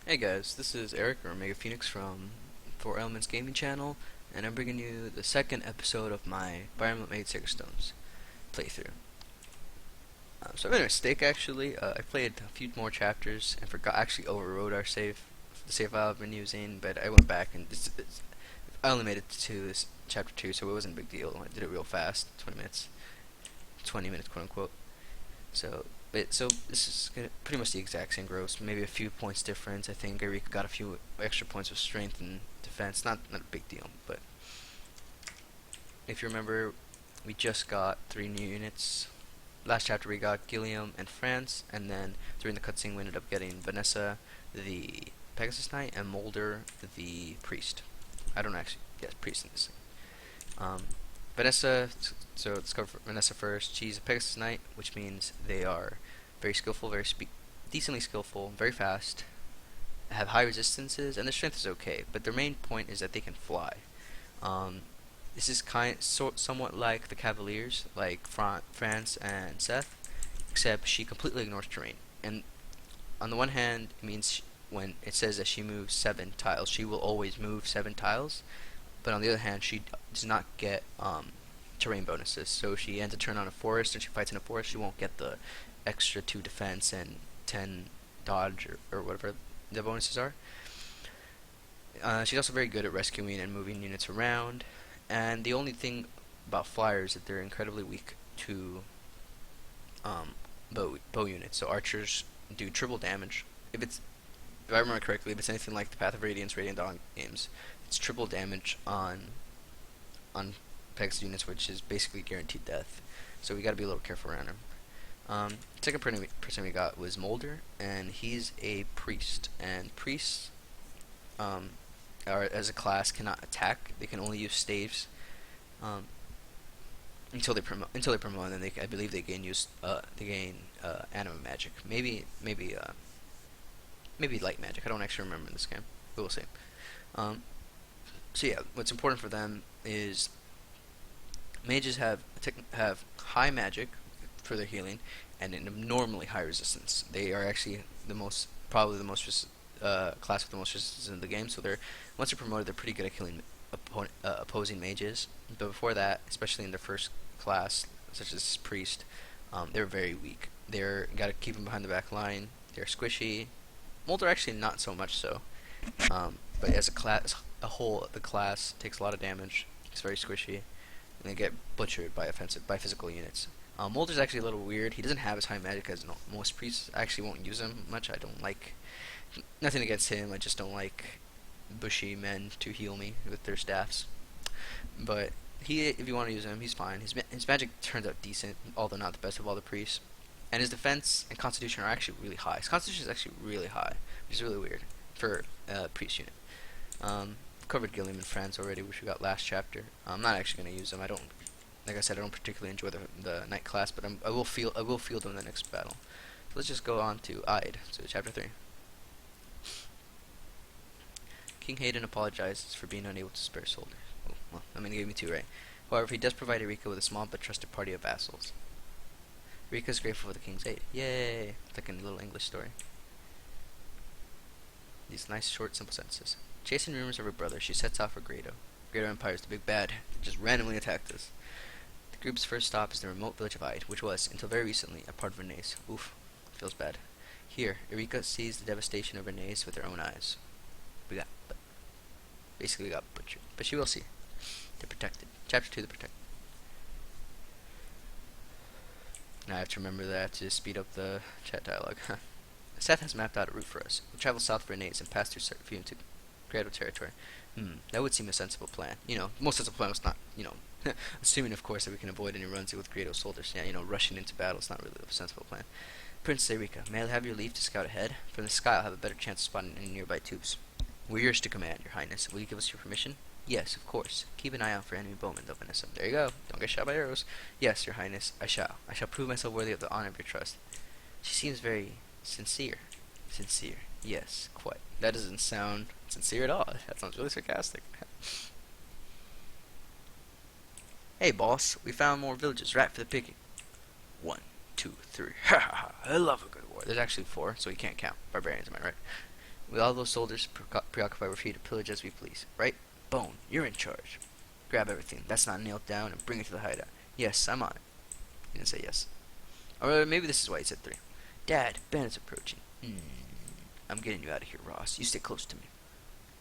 Hey guys, this is Eric or Omega Phoenix from Four Elements Gaming Channel, and I'm bringing you the second episode of my Fire Emblem 8 Sacred Stones playthrough. So I made a mistake actually. I played a few more chapters and actually overrode the save file I've been using, but I went back and I only made it to this chapter 2, so it wasn't a big deal. I did it real fast, 20 minutes quote unquote. So this is pretty much the exact same growth, maybe a few points difference. I think Eureka got a few extra points of strength and defense. Not a big deal, but if you remember, we just got 3 new units. Last chapter we got Gilliam and France, and then during the cutscene we ended up getting Vanessa, the Pegasus Knight, and Mulder, the Priest. I don't actually get Priest in this thing. Vanessa, so let's cover Vanessa first. She's a Pegasus Knight, which means they are very skillful, decently skillful, very fast, have high resistances, and their strength is okay. But their main point is that they can fly. This is somewhat like the Cavaliers, like France and Seth, except she completely ignores terrain. And on the one hand, it means when it says that she moves 7 tiles, she will always move 7 tiles. But on the other hand, she does not get terrain bonuses. So if she ends a turn on a forest and she fights in a forest, she won't get the extra 2 defense and 10 dodge or whatever the bonuses are. She's also very good at rescuing and moving units around. And the only thing about flyers is that they're incredibly weak to bow units. So archers do triple damage. If I remember correctly, if it's anything like the Path of Radiance, Radiant Dawn games, it's triple damage on Pegasus units, which is basically guaranteed death. So we got to be a little careful around him. Second person we got was Mulder, and he's a priest. And priests, as a class, cannot attack. They can only use staves until they promote. And then I believe they gain anima magic. Maybe light magic. I don't actually remember in this game, but we'll see. So yeah, what's important for them is mages have high magic for their healing and an abnormally high resistance. They are actually probably the most class with the most resistance in the game. So once they're promoted, they're pretty good at killing opposing mages. But before that, especially in their first class, such as priest, they're very weak. Gotta keep them behind the back line. They're squishy. Molder actually not so much so. But as a whole, the class takes a lot of damage. It's very squishy, and they get butchered by physical units. Molder's actually a little weird. He doesn't have as high magic as most priests. I actually won't use him much. I don't like. Nothing against him. I just don't like bushy men to heal me with their staffs. But if you want to use him, he's fine. His magic turns out decent, although not the best of all the priests. And his defense and constitution are actually really high. His constitution is actually really high, which is really weird for a priest unit. Covered Gilliam and France already, which we got last chapter. I'm not actually going to use them. Like I said, I don't particularly enjoy the knight class, but I will field them in the next battle. So let's just go on to Ide, so chapter 3. King Hayden apologizes for being unable to spare soldiers. Oh, well, I mean, he gave me 2, right? However, he does provide Eureka with a small but trusted party of vassals. Eureka is grateful for the king's aid. Yay! It's like a little English story. These nice, short, simple sentences. Chasing rumors of her brother, she sets out for Grado. Grado Empire is the big bad that just randomly attacked us. The group's first stop is the remote village of Ide, which was, until very recently, a part of Renee's. Oof, feels bad. Here, Eureka sees the devastation of Renee's with her own eyes. We got butchered. But she will see. The Protected. Chapter 2, The Protected. Now I have to remember that to speed up the chat dialogue. Seth has mapped out a route for us. We'll travel south of Renee's and pass through Serafim to Grado territory. That would seem a sensible plan. Most sensible plan was not, assuming of course that we can avoid any runs with Grado soldiers. Yeah, rushing into battle is not really a sensible plan. Princess Eureka, may I have your leave to scout ahead? From the sky I'll have a better chance of spotting any nearby tubes. We're yours to command, your highness. Will you give us your permission? Yes, of course. Keep an eye out for enemy bowmen, though, Vanessa. There you go. Don't get shot by arrows. Yes, your highness, I shall. I shall prove myself worthy of the honor of your trust. She seems very sincere. Sincere. Yes, quite. That doesn't sound sincere at all. That sounds really sarcastic. Hey, boss. We found more villages right for the picking. 1, 2, 3. Ha ha ha. I love a good war. There's actually 4, so you can't count. Barbarians, am I right? With all those soldiers preoccupied, we're free to pillage as we please. Right? Bone, you're in charge. Grab everything that's not nailed down and bring it to the hideout. Yes, I'm on it. He didn't say yes. Or maybe this is why he said 3. Dad, bandits approaching. I'm getting you out of here, Ross. You stay close to me.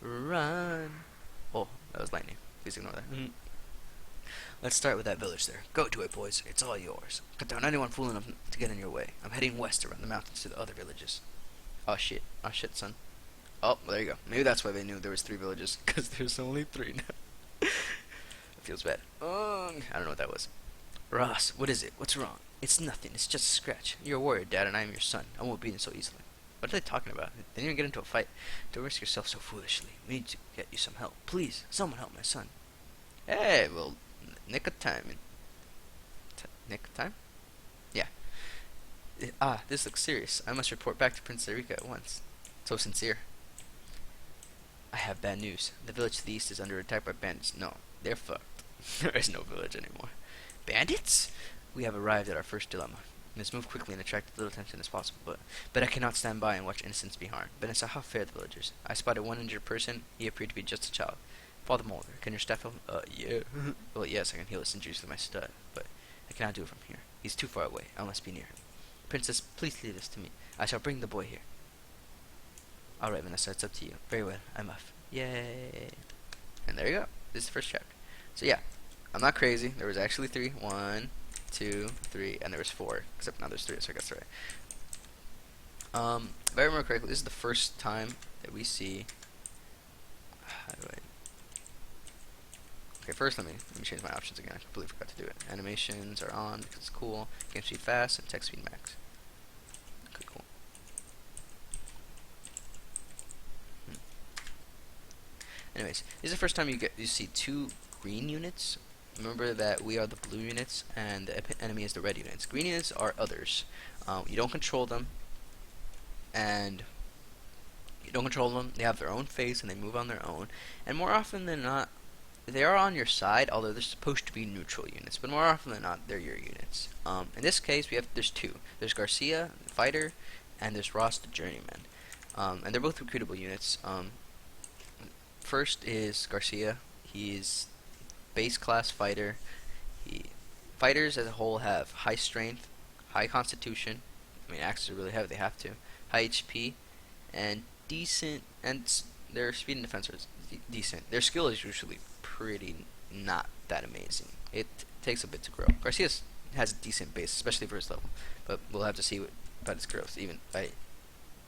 Run. Oh, that was lightning. Please ignore that. Let's start with that village there. Go to it, boys. It's all yours. Cut down anyone fool enough to get in your way. I'm heading west around the mountains to the other villages. Oh shit. Oh shit, son. Oh, well, there you go. Maybe that's why they knew there was 3 villages, because there's only 3 now. It feels bad. I don't know what that was. Ross, what is it? What's wrong? It's nothing. It's just a scratch. You're a warrior, Dad, and I am your son. I won't beat him so easily. What are they talking about? They didn't even get into a fight. Don't risk yourself so foolishly. We need to get you some help. Please, someone help my son. Hey, well, nick of time. Nick of time? Yeah. This looks serious. I must report back to Prince Erika at once. So sincere. I have bad news. The village to the east is under attack by bandits. No, they're fucked. There is no village anymore. Bandits? We have arrived at our first dilemma. We must move quickly and attract as little attention as possible, but I cannot stand by and watch innocents be harmed. But I saw how fair the villagers. I spotted one injured person. He appeared to be just a child. Father Mulder, can your staff help? Yeah. Well, yes, I can heal his injuries with my stud, but I cannot do it from here. He's too far away. I must be near him. Princess, please leave this to me. I shall bring the boy here. Alright, Vanessa, it's up to you. Very well, I'm off. Yay. And there you go. This is the first chapter. So yeah, I'm not crazy. There was actually 3. 1, 2, 3, and there was 4. Except now there's 3, so I guess 3. If I remember correctly, this is the first time that we see. How do I? Okay, first let me change my options again. I completely forgot to do it. Animations are on because it's cool. Game speed fast and text speed max. Okay, cool. Anyways, this is the first time you see 2 green units. Remember that we are the blue units and the enemy is the red units. Green units are others. You don't control them, and they have their own face and they move on their own. And more often than not, they are on your side, although they're supposed to be neutral units. But more often than not, they're your units. In this case, there's 2. There's Garcia, the fighter, and there's Ross, the journeyman. And they're both recruitable units. First is Garcia. He's base class fighter. Fighters as a whole have high strength, high constitution. I mean, axes are really heavy; they have to. High HP, and decent. And their speed and defense are decent. Their skill is usually pretty not that amazing. It takes a bit to grow. Garcia has a decent base, especially for his level, but we'll have to see about his growth. Even if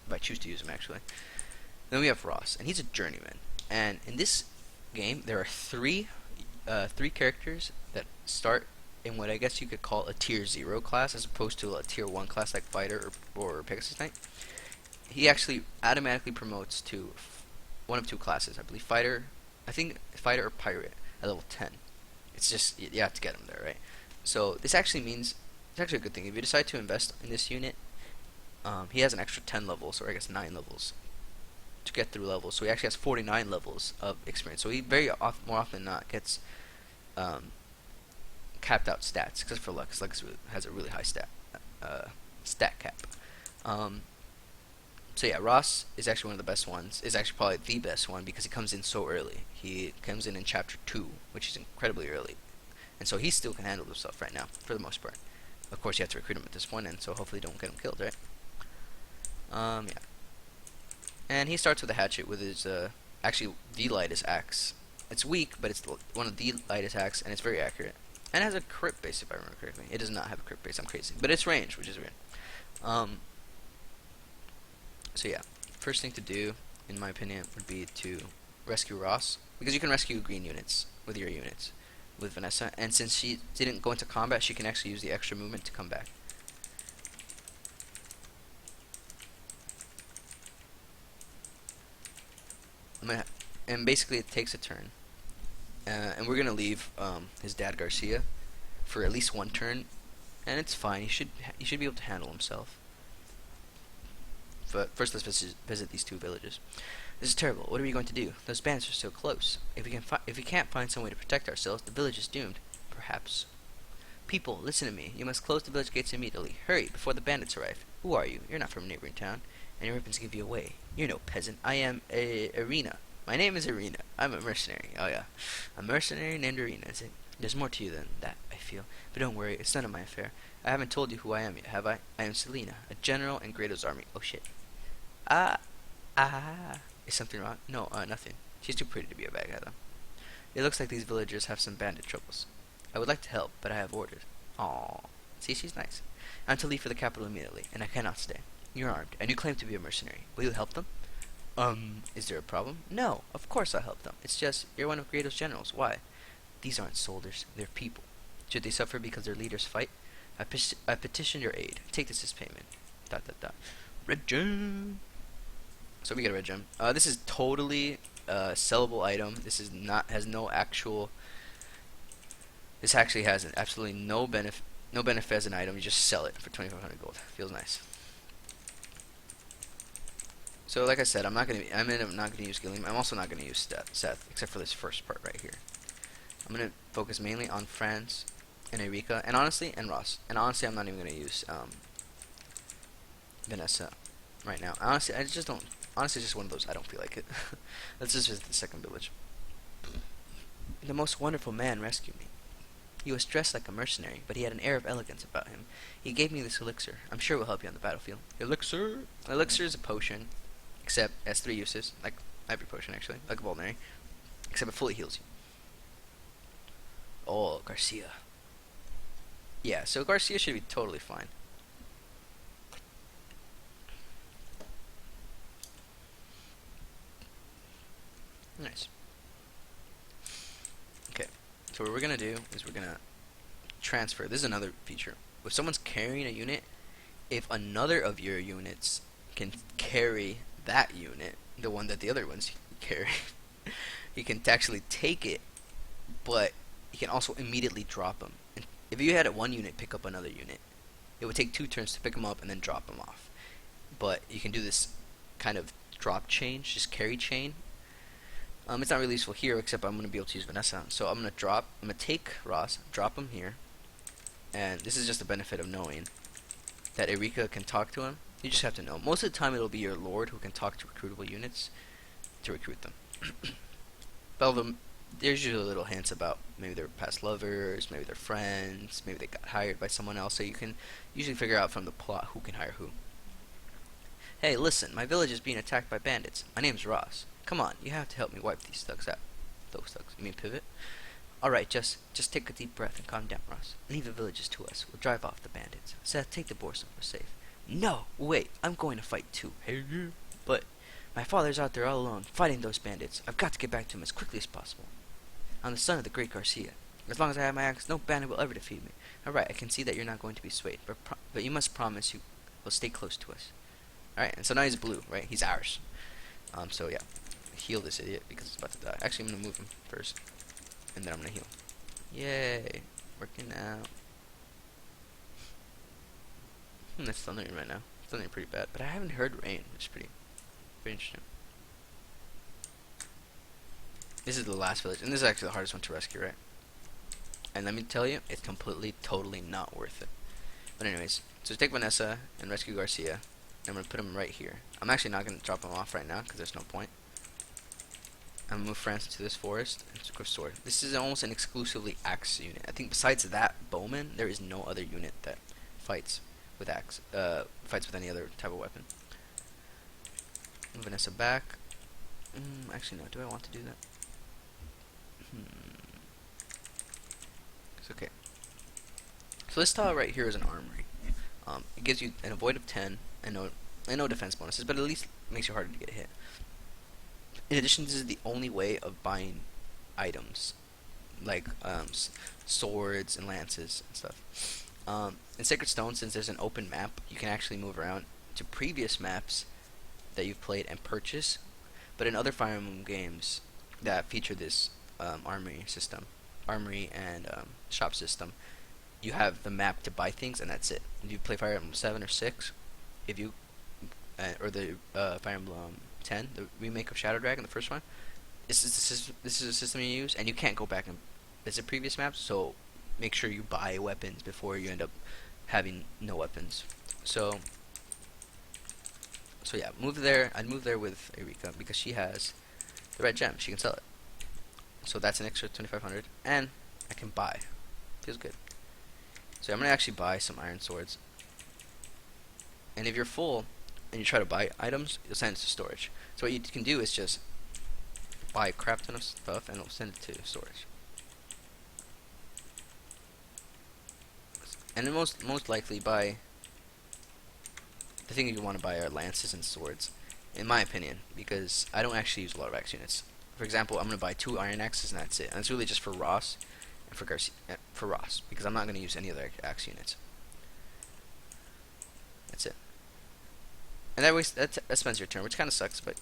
I choose to use him actually. Then we have Ross, and he's a journeyman. And in this game, there are 3 characters that start in what I guess you could call a tier 0 class, as opposed to a tier 1 class like fighter or Pegasus Knight. He actually automatically promotes to one of 2 classes, I believe fighter or pirate at level 10. It's just you have to get him there, right? So this actually means it's actually a good thing if you decide to invest in this unit. He has an extra 10 levels, or I guess 9 levels to get through levels. So he actually has 49 levels of experience. So he more often than not gets capped out stats, except for Lux. Lux has a really high stat cap. So yeah, Ross is actually one of the best ones. Is actually probably the best one because he comes in so early. He comes in chapter 2, which is incredibly early, and so he still can handle himself right now for the most part. Of course, you have to recruit him at this point, and so hopefully don't get him killed, right? Yeah. And he starts with a hatchet with his actually the lightest axe. It's weak, but it's one of the lightest axe, and it's very accurate. And it has a crit base, if I remember correctly. It does not have a crit base. I'm crazy, but it's range, which is weird. So yeah, first thing to do, in my opinion, would be to rescue Ross, because you can rescue green units with your units with Vanessa, and since she didn't go into combat, she can actually use the extra movement to come back. And basically it takes a turn, and we're gonna leave his dad Garcia for at least 1 turn, and it's fine. He should be able to handle himself. But first, let's visit these 2 villages. This is terrible. What are we going to do? Those bandits are so close. If we can't find some way to protect ourselves, the village is doomed. Perhaps. People, listen to me. You must close the village gates immediately. Hurry, before the bandits arrive. Who are you? You're not from a neighboring town, and your weapons give you away. You're no peasant. I am a Arena. My name is Arena. I'm a mercenary. Oh yeah, a mercenary named Arena. Is it? There's more to you than that, I feel. But don't worry, it's none of my affair. I haven't told you who I am yet, have I? I am Selena, a general in Grato's army. Oh shit. Ah, Is something wrong? No, nothing. She's too pretty to be a bad guy, though. It looks like these villagers have some bandit troubles. I would like to help, but I have orders. Aww. See, she's nice. I'm to leave for the capital immediately, and I cannot stay. You're armed, and you claim to be a mercenary. Will you help them? Is there a problem? No, of course I'll help them. It's just, you're one of Grato's generals. Why? These aren't soldiers, they're people. Should they suffer because their leaders fight? I petitioned your aid. Take this as payment. Dot dot dot. Red gem. So we get a red gem. This is totally a sellable item. This is not has no actual. This actually has absolutely no benefit. No benefit as an item. You just sell it for 2,500 gold. Feels nice. So like I said, I'm not gonna use Gilliam. I'm also not gonna use Seth, except for this first part right here. I'm gonna focus mainly on Franz and Erika, and honestly, and Ross. And honestly, I'm not even gonna use Vanessa right now. Honestly, I just don't. Honestly, it's just one of those. I don't feel like it. Let's just visit the second village. The most wonderful man rescued me. He was dressed like a mercenary, but he had an air of elegance about him. He gave me this elixir. I'm sure it will help you on the battlefield. Elixir? Elixir is a potion, except it has 3 uses, like every potion actually, like a Vulnerary, except it fully heals you. Oh, Garcia. Yeah, so Garcia should be totally fine. Nice. Okay, so what we're gonna do is we're gonna transfer. This is another feature. If someone's carrying a unit, if another of your units can carry that unit, the one that the other ones carry, you can actually take it, but you can also immediately drop them. And if you had one unit pick up another unit, it would take 2 turns to pick them up and then drop them off. But you can do this kind of drop change, just carry chain. It's not really useful here, except I'm going to be able to use Vanessa. So I'm going to take Ross, drop him here, and this is just the benefit of knowing that Erika can talk to him. You just have to know. Most of the time it'll be your lord who can talk to recruitable units to recruit them. But there's usually little hints about maybe they're past lovers, maybe they're friends, maybe they got hired by someone else, so you can usually figure out from the plot who can hire who. Hey, listen, my village is being attacked by bandits. My name's Ross. Come on, you have to help me wipe these thugs out. Those thugs. You mean pivot? Alright, just take a deep breath and calm down, Ross. Leave the villages to us. We'll drive off the bandits. Seth, take the boar so we're safe. No, wait, I'm going to fight too. Hey, but my father's out there all alone, fighting those bandits. I've got to get back to him as quickly as possible. I'm the son of the great Garcia. As long as I have my axe, no bandit will ever defeat me. Alright, I can see that you're not going to be swayed, but you must promise you will stay close to us. Alright, and so now he's blue, right? He's ours. So yeah. Heal this idiot because he's about to die. Actually, I'm going to move him first. And then I'm going to heal. Yay. Working out. It's thundering right now. It's thundering pretty bad. But I haven't heard rain, which is pretty interesting. This is the last village. And this is actually the hardest one to rescue, right? And let me tell you, it's completely, totally not worth it. But anyways, so take Vanessa and rescue Garcia. And I'm going to put him right here. I'm actually not going to drop him off right now because there's no point. I'm gonna move France into this forest and just go sword. This is almost an exclusively axe unit. I think besides that bowman, there is no other unit that fights with axe. Fights with any other type of weapon. Move Vanessa back. Actually, no. Do I want to do that? It's okay. So this tile right here is an armory. It gives you an avoid of 10 and no defense bonuses, but at least makes you harder to get hit. In addition, this is the only way of buying items, like swords and lances and stuff. In Sacred Stone, since there's an open map, you can actually move around to previous maps that you've played and purchase. But in other Fire Emblem games that feature this armory and shop system, you have the map to buy things, and that's it. If you play Fire Emblem 7 or 6, if you or the Fire Emblem 10, the remake of Shadow Dragon, the first one, this is a system you use, and you can't go back and visit previous maps, so make sure you buy weapons before you end up having no weapons. So So yeah, move there. I'd move there with Erika because she has the red gem. She can sell it. So that's an extra 2,500, and I can buy. Feels good. So I'm gonna actually buy some iron swords. And if you're full and you try to buy items, you'll send it to storage. So what you can do is just buy a crap ton of stuff and it'll send it to storage. And most likely buy the thing you want to buy are lances and swords, in my opinion, because I don't actually use a lot of axe units. For example, I'm gonna buy 2 iron axes and that's it. And it's really just for Ross and for Ross, because I'm not gonna use any other axe units. That's it. And that spends your turn, which kind of sucks, but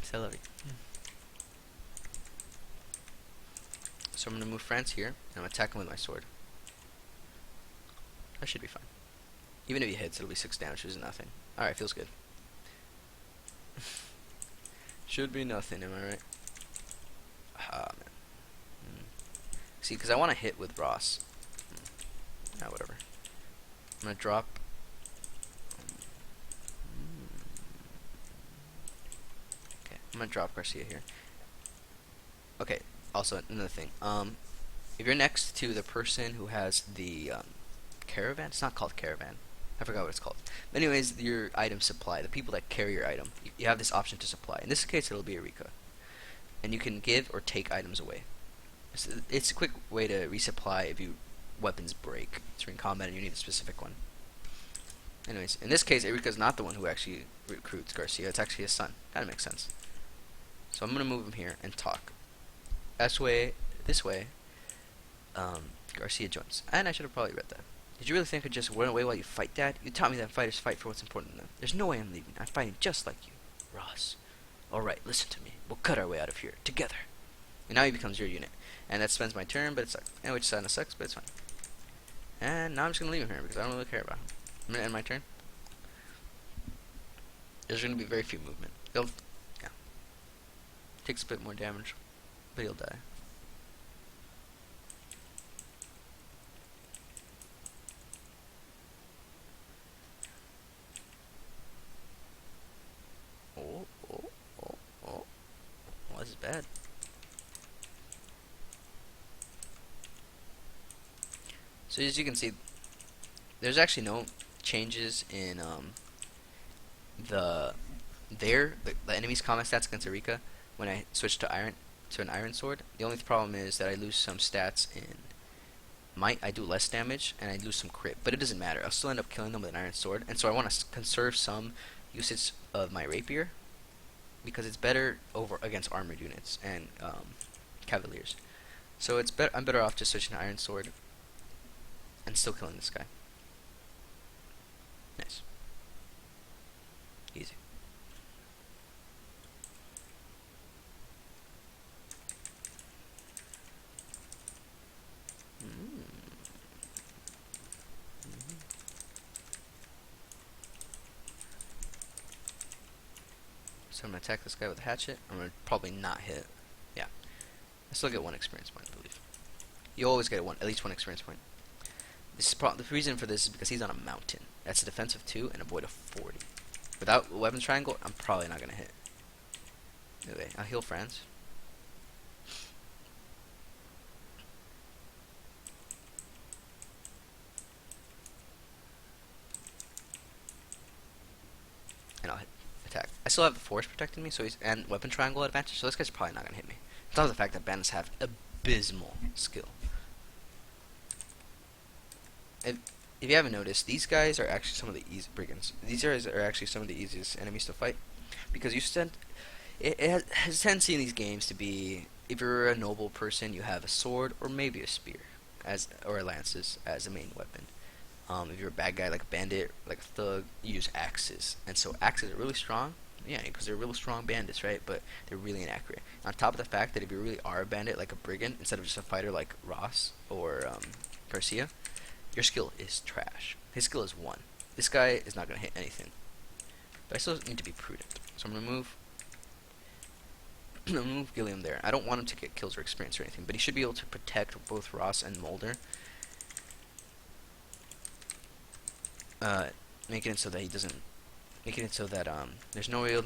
still love it. So I'm gonna move France here, and I'm gonna attack him with my sword. That should be fine. Even if he hits, it'll be 6 damage, which is nothing. Alright, feels good. Should be nothing, am I right? Ah, man. See, because I want to hit with Ross. Ah, whatever. I'm gonna drop. Okay, I'm gonna drop Garcia here. Okay. Also, another thing. If you're next to the person who has the caravan, it's not called caravan. I forgot what it's called. But anyways, your item supply, the people that carry your item, you have this option to supply. In this case, it'll be Erika, and you can give or take items away. It's a quick way to resupply if your weapons break during combat and you need a specific one. Anyways, in this case, Erika's not the one who actually recruits Garcia. It's actually his son. Kind of makes sense. So I'm gonna move him here and talk. This way, Garcia joins. And I should have probably read that. Did you really think I'd just run away while you fight, Dad? You taught me that fighters fight for what's important to them. There's no way I'm leaving. I'm fighting just like you. Ross. Alright, listen to me. We'll cut our way out of here. Together. And now he becomes your unit. And that spends my turn, but it sucks. And which kind of sucks, but it's fine. And now I'm just going to leave him here because I don't really care about him. I'm going to end my turn. There's going to be very few movement. Yeah. Takes a bit more damage, but he'll die. Oh, this is bad. So as you can see, there's actually no changes in the enemy's combat stats against Erika when I switch to an iron sword. The only problem is that I lose some stats in might. I do less damage and I lose some crit, but it doesn't matter. I'll still end up killing them with an iron sword, and so I want to conserve some usage of my rapier because it's better over against armored units and cavaliers. So it's I'm better off just switching to iron sword and still killing this guy. Nice. Easy. So I'm going to attack this guy with a hatchet. I'm going to probably not hit. Yeah. I still get 1 experience point, I believe. You always get at least one experience point. This is the reason for this is because he's on a mountain. That's a defensive 2 and avoid a 40. Without weapons triangle, I'm probably not going to hit. Anyway, I'll heal France. And I'll hit. Attack. I still have the force protecting me, so and weapon triangle advantage, so this guy's probably not gonna hit me. On top of the fact that bandits have abysmal skill. If you haven't noticed, these guys are actually some of the easy brigands. These guys are actually some of the easiest enemies to fight because it has a tendency in these games to be, if you're a noble person, you have a sword or maybe a spear or lances as a main weapon. If you're a bad guy like a bandit, like a thug, you use axes. And so axes are really strong. Yeah, because they're really strong bandits, right? But they're really inaccurate. On top of the fact that if you really are a bandit like a brigand, instead of just a fighter like Ross or Garcia, your skill is trash. His skill is 1. This guy is not going to hit anything. But I still need to be prudent. So I'm going to move Gilliam there. I don't want him to get kills or experience or anything, but he should be able to protect both Ross and Mulder. Making it so that he doesn't making it so that there's no real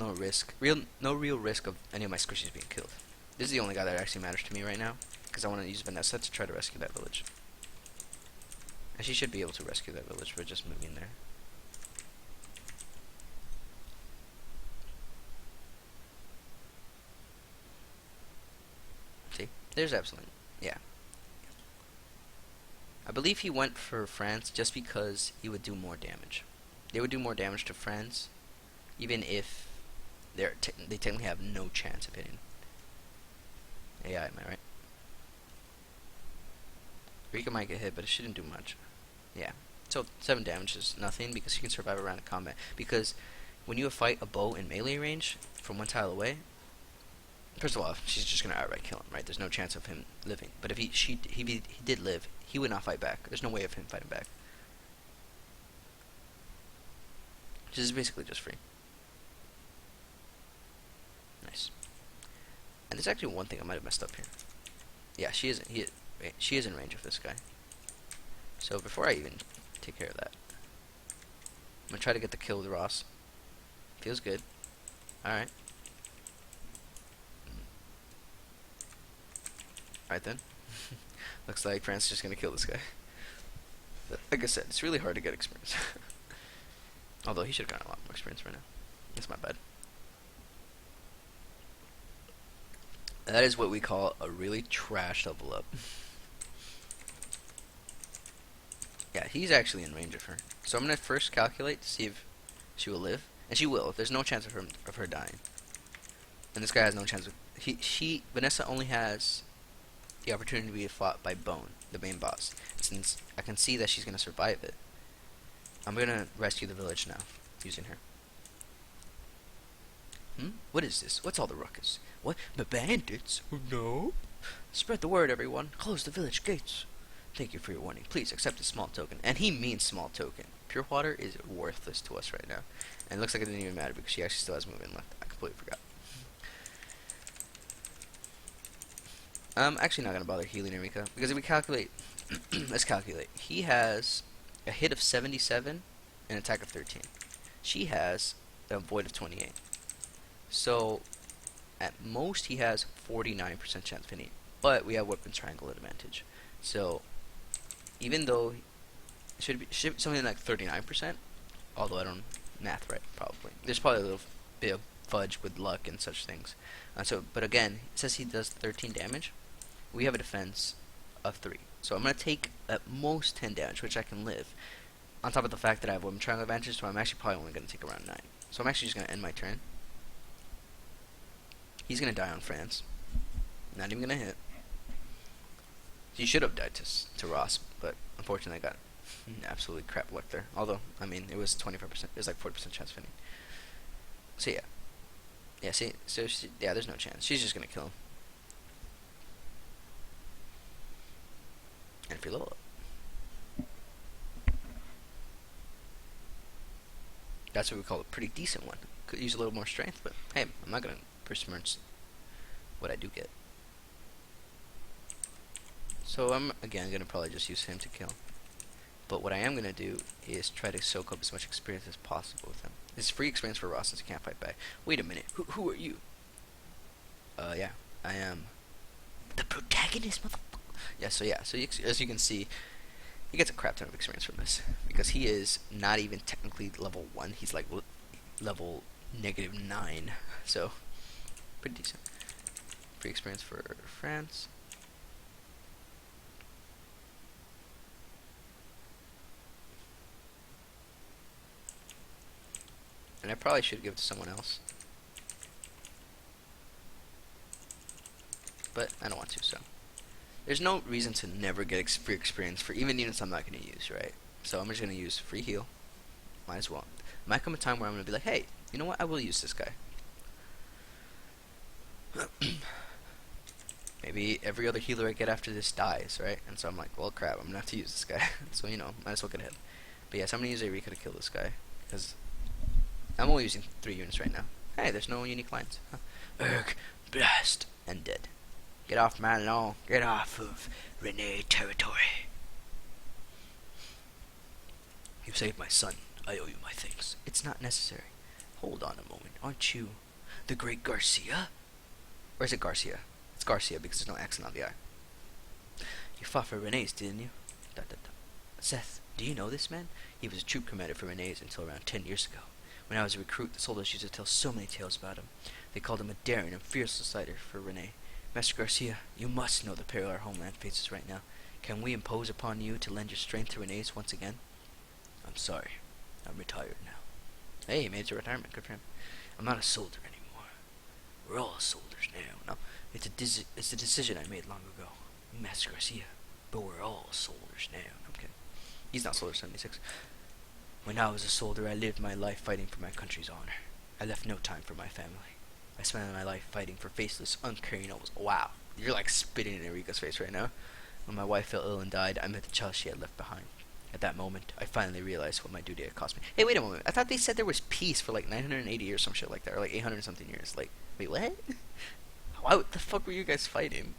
risk of any of my squishies being killed. This is the only guy that actually matters to me right now, because I want to use Vanessa to try to rescue that village. And she should be able to rescue that village. We're just moving there. See, there's Epsilon. Yeah. I believe he went for France just because he would do more damage. They would do more damage to France, even if they technically have no chance of hitting AI. Am I right? Rika might get hit, but it shouldn't do much. Yeah. So 7 damage is nothing because she can survive a round of combat. Because when you fight a bow in melee range from 1 tile away, first of all, she's just gonna outright kill him, right? There's no chance of him living. But if he did live, he would not fight back. There's no way of him fighting back. Which is basically just free. Nice. And there's actually one thing I might have messed up here. Yeah, she is in range of this guy. So before I even take care of that, I'm gonna try to get the kill with Ross. Feels good. Alright. Alright then. Looks like France is just gonna kill this guy. But like I said, it's really hard to get experience. Although he should have gotten a lot more experience right now. That's my bad. That is what we call a really trash level up. Yeah, he's actually in range of her. So I'm gonna first calculate to see if she will live, and she will. There's no chance of her dying. And this guy has no chance of. Vanessa only has the opportunity to be fought by Bone, the main boss. Since I can see that she's gonna survive it, I'm gonna rescue the village now, using her. What is this? What's all the ruckus? What? The bandits? Oh, no. Spread the word, everyone. Close the village gates. Thank you for your warning. Please accept this small token. And he means small token. Pure water is worthless to us right now. And it looks like it didn't even matter because she actually still has movement left. I completely forgot. I'm actually not going to bother healing Erika. Because if we calculate... let's calculate. He has a hit of 77 and an attack of 13. She has a void of 28. So, at most, he has 49% chance of hitting. But we have weapon triangle advantage. So, even though it should be something like 39%, although I don't math right, probably. There's probably a little bit of fudge with luck and such things. But again, it says he does 13 damage. We have a defense of 3. So I'm going to take at most 10 damage, which I can live. On top of the fact that I have weapon triangle advantage, so I'm actually probably only going to take around 9. So I'm actually just going to end my turn. He's going to die on France. Not even going to hit. He should have died to Ross, but unfortunately I got absolutely crap luck there. Although, I mean, it was 25%. It was like 40% chance of hitting. So yeah. Yeah, see? So, yeah, there's no chance. She's just going to kill him. And if you level up. That's what we call a pretty decent one. Could use a little more strength, but hey, I'm not going to besmirch what I do get. So I'm, again, going to probably just use him to kill. But what I am going to do is try to soak up as much experience as possible with him. This is free experience for Ross since he can't fight back. Wait a minute, who are you? Yeah, I am the protagonist, motherfucker. Yeah, so as you can see, he gets a crap ton of experience from this. Because he is not even technically level 1, he's like level -9. So, pretty decent. Free experience for France. And I probably should give it to someone else. But I don't want to, so. There's no reason to never get free experience for even units I'm not going to use, right? So I'm just going to use free heal. Might as well. Might come a time where I'm going to be like, hey, you know what? I will use this guy. Maybe every other healer I get after this dies, right? And so I'm like, well, crap, I'm going to have to use this guy. So, you know, might as well get ahead. But yes, I'm going to use Erika to kill this guy. Because I'm only using 3 units right now. Hey, there's no unique lines. Huh? Urgh, blast, and dead. Get off my lawn. Get off of Renee territory. You saved my son. I owe you my thanks. It's not necessary. Hold on a moment. Aren't you the great Garcia? Or is it Garcia? It's Garcia because there's no accent on the I. You fought for Renee's, didn't you? Dot, dot, dot. Seth, do you know this man? He was a troop commander for Renee's until around 10 years ago. When I was a recruit, the soldiers used to tell so many tales about him. They called him a daring and fearless fighter for Renee. Master Garcia, you must know the peril our homeland faces right now. Can we impose upon you to lend your strength to Renee's once again? I'm sorry. I'm retired now. Hey, he made it to retirement. Good for him. I'm not a soldier anymore. We're all soldiers now. No, it's a decision I made long ago. Master Garcia. But we're all soldiers now. I'm kidding. He's not Soldier 76. When I was a soldier, I lived my life fighting for my country's honor. I left no time for my family. I spent my life fighting for faceless, uncaring nobles. Wow, you're like spitting in Erika's face right now. When my wife fell ill and died, I met the child she had left behind. At that moment, I finally realized what my duty had cost me. Hey, wait a moment. I thought they said there was peace for like 980 years, some shit like that, or like 800 something years. Like, wait, what? Why the fuck were you guys fighting?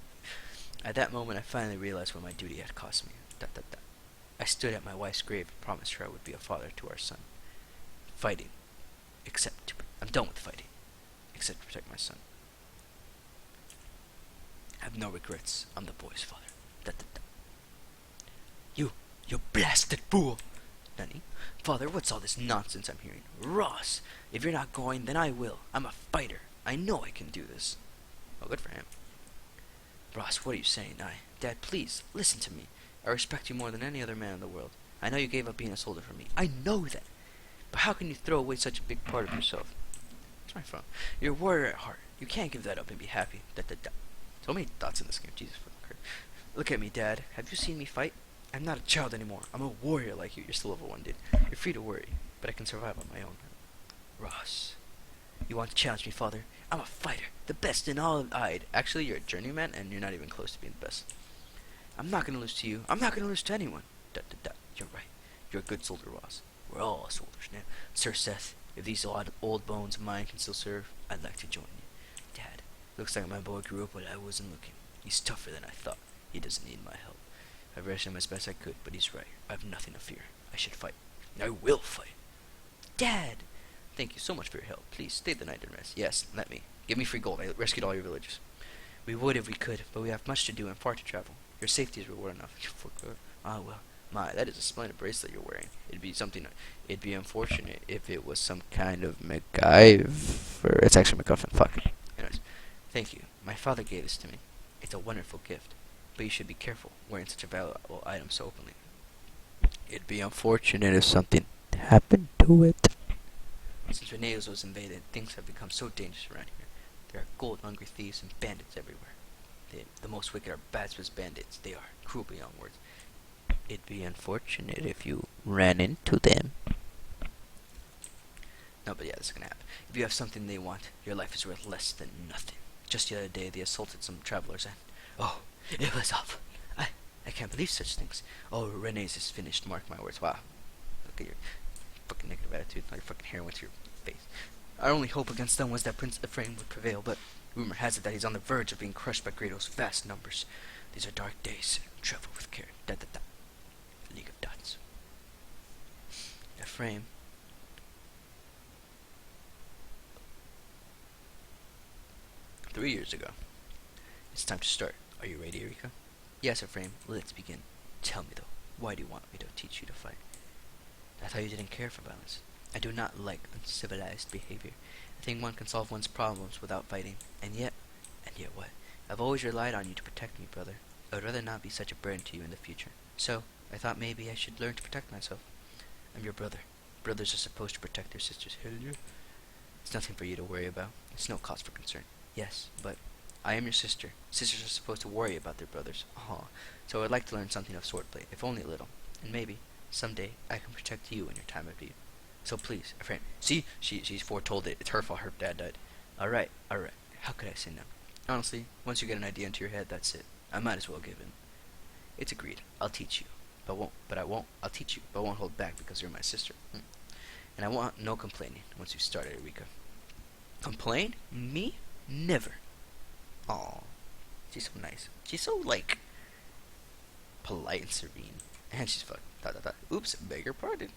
At that moment, I finally realized what my duty had cost me. Dot, dot, dot. I stood at my wife's grave and promised her I would be a father to our son. Fighting. I'm done with fighting. Except to protect my son. I have no regrets. I'm the boy's father. Dot, dot, dot. You blasted fool! Nani? Father, what's all this nonsense I'm hearing? Ross! If you're not going, then I will. I'm a fighter. I know I can do this. Oh, good for him. Ross, what are you saying? Dad, please, listen to me. I respect you more than any other man in the world. I know you gave up being a soldier for me. I know that. But how can you throw away such a big part of yourself? It's my phone. You're a warrior at heart. You can't give that up and be happy. Dot, dot, dot. So many thoughts in this game. Jesus fucking Christ. Look at me, Dad. Have you seen me fight? I'm not a child anymore. I'm a warrior like you. You're still level 1, dude. You're free to worry, but I can survive on my own. Ross, you want to challenge me, Father? I'm a fighter, the best in all of Ide. Actually, you're a journeyman, and you're not even close to being the best. I'm not gonna lose to you. I'm not gonna lose to anyone. Dot, dot, dot. You're right. You're a good soldier, Ross. We're all soldiers now. Sir Seth, if these old bones of mine can still serve, I'd like to join you. Dad, looks like my boy grew up when I wasn't looking. He's tougher than I thought. He doesn't need my help. I've raised him as best I could, but he's right. I have nothing to fear. I should fight. I will fight. Dad! Thank you so much for your help. Please, stay the night and rest. Yes, let me. Give me free gold. I rescued all your villagers. We would if we could, but we have much to do and far to travel. Your safety is reward enough. Ah, well. My, that is a splendid bracelet you're wearing. It'd be unfortunate if it was some kind of MacGyver. It's actually MacGuffin. Fuck. Anyways, thank you. My father gave this to me. It's a wonderful gift. But you should be careful wearing such a valuable item so openly. It'd be unfortunate if something happened to it. Since Renee's was invaded, things have become so dangerous around here. There are gold-hungry thieves and bandits everywhere. The most wicked are Batsman's bandits. They are cruel beyond words. It'd be unfortunate if you ran into them. No, but yeah, this is gonna happen. If you have something they want, your life is worth less than nothing. Just the other day, they assaulted some travelers and... oh, it was awful. I can't believe such things. Oh, Renee's is finished, mark my words. Wow. Look at your fucking negative attitude. Your fucking hair went to your face. Our only hope against them was that Prince Ephraim would prevail, but rumor has it that he's on the verge of being crushed by Kratos' vast numbers. These are dark days. Travel with care. Da da da. League of Dots. Ephraim. Three years ago. It's time to start. Are you ready, Erika? Yes, Ephraim. Let's begin. Tell me, though, why do you want me to teach you to fight? I thought you didn't care for violence. I do not like uncivilized behavior. I think one can solve one's problems without fighting. And yet what? I've always relied on you to protect me, brother. I would rather not be such a burden to you in the future. So, I thought maybe I should learn to protect myself. I'm your brother. Brothers are supposed to protect their sisters. Hell yeah. It's nothing for you to worry about. It's no cause for concern. Yes, but I am your sister. Sisters are supposed to worry about their brothers. So I'd like to learn something of swordplay, if only a little. And maybe, someday, I can protect you in your time of need. So please, Ephraim. See? She's foretold it. It's her fault her dad died. Alright. How could I say no? Honestly, once you get an idea into your head, that's it. I might as well give in. It's agreed. I'll teach you. I'll teach you, but I won't hold back because you're my sister. And I want no complaining once you started, Erika. Complain? Me? Never. Aw. She's so nice. She's so, like, polite and serene. And she's fucked. Oops, beg your pardon.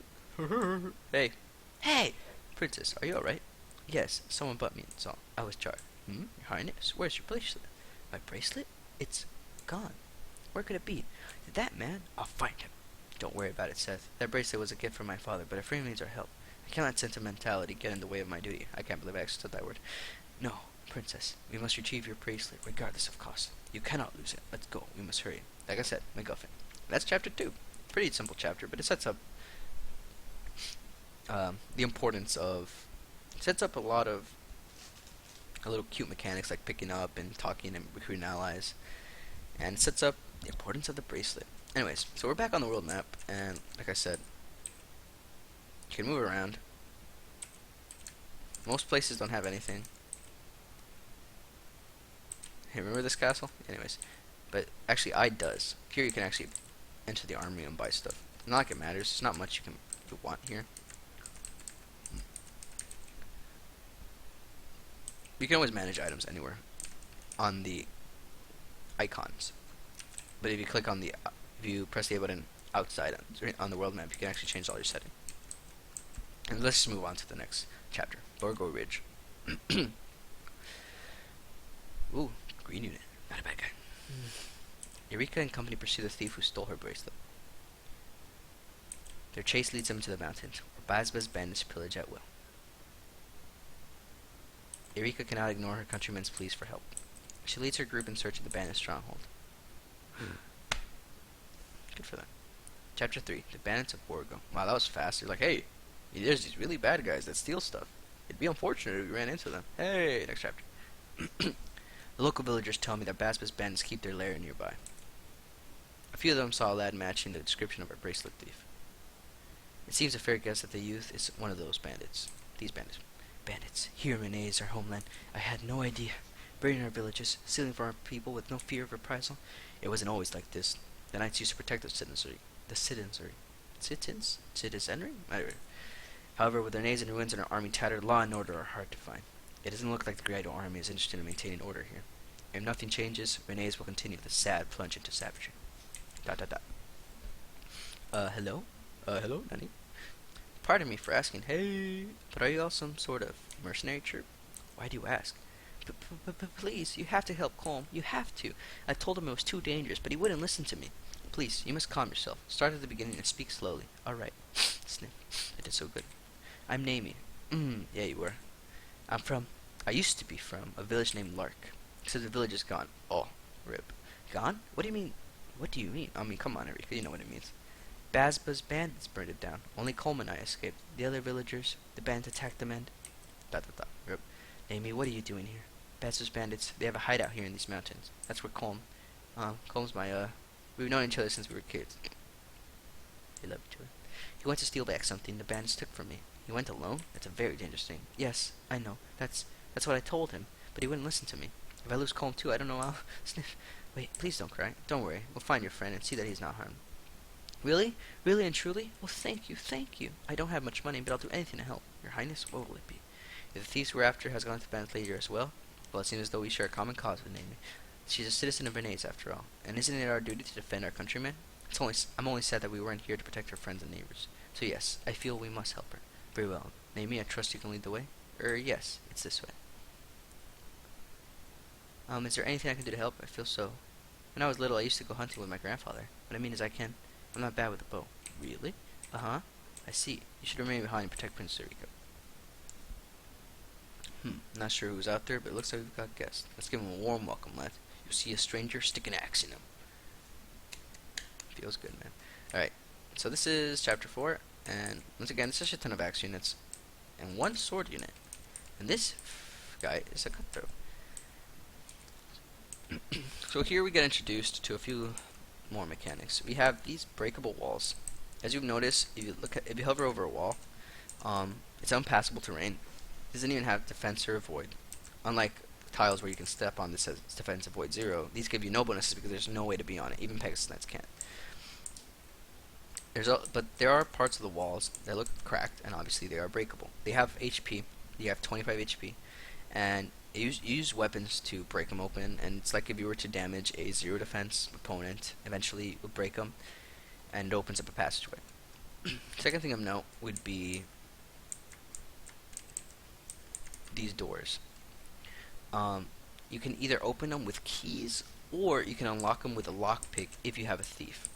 Hey. Princess, are you alright? Yes, someone but me, so I was charged. Your Highness, where's your bracelet? My bracelet? It's gone. Where could it be? That man? I'll find him. Don't worry about it, Seth. That bracelet was a gift from my father, but it freely needs our help. I can't let sentimentality get in the way of my duty. I can't believe I actually said that word. No, Princess, we must retrieve your bracelet, regardless of cost. You cannot lose it. Let's go. We must hurry. Like I said, MacGuffin. That's chapter 2. Pretty simple chapter, but it sets up the importance of... It sets up a lot of little cute mechanics like picking up and talking and recruiting allies. And it sets up the importance of the bracelet. Anyways, so we're back on the world map, and like I said, you can move around. Most places don't have anything. Hey, remember this castle? Anyways, but actually I does. Here you can actually enter the army and buy stuff. Not like it matters. There's not much you want here. You can always manage items anywhere on the icons. But if you click on if you press the A button outside on the world map, you can actually change all your settings. And let's just move on to the next chapter. Borgo Ridge. Ooh, green unit. Not a bad guy. Eureka and company pursue the thief who stole her bracelet. Their chase leads them to the mountains, where Bazba's bandits pillage at will. Eureka cannot ignore her countrymen's pleas for help. She leads her group in search of the bandit stronghold. Good for them. Chapter 3, The Bandits of Borgo. Wow, that was fast. You're like, hey, there's these really bad guys that steal stuff. It'd be unfortunate if we ran into them. Hey, next chapter. The local villagers tell me that Bazba's bandits keep their lair nearby. A few of them saw a lad matching the description of our bracelet thief. It seems a fair guess that the youth is one of those bandits. These bandits. Bandits. Here in Renee is our homeland. I had no idea. Burning our villages, stealing from our people with no fear of reprisal. It wasn't always like this. The knights used to protect the citizenry. Citizenry? However, with their nades in ruins and our army tattered, law and order are hard to find. It doesn't look like the Great Army is interested in maintaining order here. If nothing changes, Renee's will continue the sad plunge into savagery. ... Hello? Hello, Nanny? Pardon me for asking, hey, but are you all some sort of mercenary troop? Why do you ask? Please, you have to help Colm. You have to. I told him it was too dangerous, but he wouldn't listen to me. Please, you must calm yourself. Start at the beginning and speak slowly. All right. Sniff. I did so good. I'm Namie. Yeah, you were. I used to be from a village named Lark. So the village is gone. Oh, rip. Gone? What do you mean? What do you mean? I mean, come on, Erika. You know what it means. Bazba's bandits burned it down. Only Colm and I escaped. The other villagers, the bandits attacked them and... Rip. Namie, what are you doing here? Bazba's bandits, they have a hideout here in these mountains. That's where Colm... Colm's my, we've known each other since we were kids. We love each other. He went to steal back something the bandits took from me. He went alone? That's a very dangerous thing. Yes, I know. That's what I told him. But he wouldn't listen to me. If I lose Colm too, I don't know how... Sniff. Wait, please don't cry. Don't worry. We'll find your friend and see that he's not harmed. Really? Really and truly? Well, thank you, thank you. I don't have much money, but I'll do anything to help. Your Highness, what will it be? If the thieves we're after has gone to bandit leader as well it seems as though we share a common cause with Namie. She's a citizen of Renee's after all. And isn't it our duty to defend our countrymen? I'm only sad that we weren't here to protect our friends and neighbors. So yes, I feel we must help her. Very well. Namie, I trust you can lead the way? Yes, it's this way. Is there anything I can do to help? I feel so. When I was little, I used to go hunting with my grandfather. What I mean is I'm not bad with a bow. Really? Uh-huh. I see. You should remain behind and protect Prince Eureka. Not sure who's out there, but it looks like we've got guests. Let's give him a warm welcome, lad. You see a stranger, stick an axe in him. Feels good, man. Alright, so this is chapter 4, and once again, it's just a ton of axe units, and one sword unit. And this guy is a cutthroat. So here we get introduced to a few more mechanics. We have these breakable walls. As you've noticed, if you hover over a wall, it's unpassable terrain. It doesn't even have defense or avoid. Unlike tiles where you can step on this says defense avoid 0, these give you no bonuses because there's no way to be on it. Even Pegasus Knights can't. But there are parts of the walls that look cracked, and obviously they are breakable. They have HP. You have 25 HP, and you use weapons to break them open. And it's like if you were to damage a 0 defense opponent, eventually it will break them, and it opens up a passageway. Second thing of note would be these doors. Um, you can either open them with keys, or you can unlock them with a lockpick if you have a thief.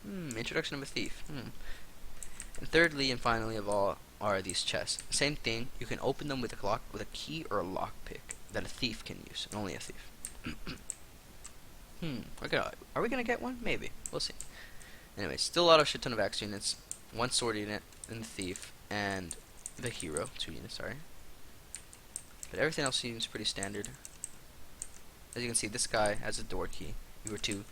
Introduction of a thief. And thirdly and finally of all are these chests. Same thing. You can open them with a key or a lockpick that a thief can use, and only a thief. Are we gonna get one? Maybe. We'll see. Anyway, still a lot of shit ton of axe units. One sword unit, and the thief, and the hero. 2 units, sorry. But everything else seems pretty standard. As you can see, this guy has a door key. You were to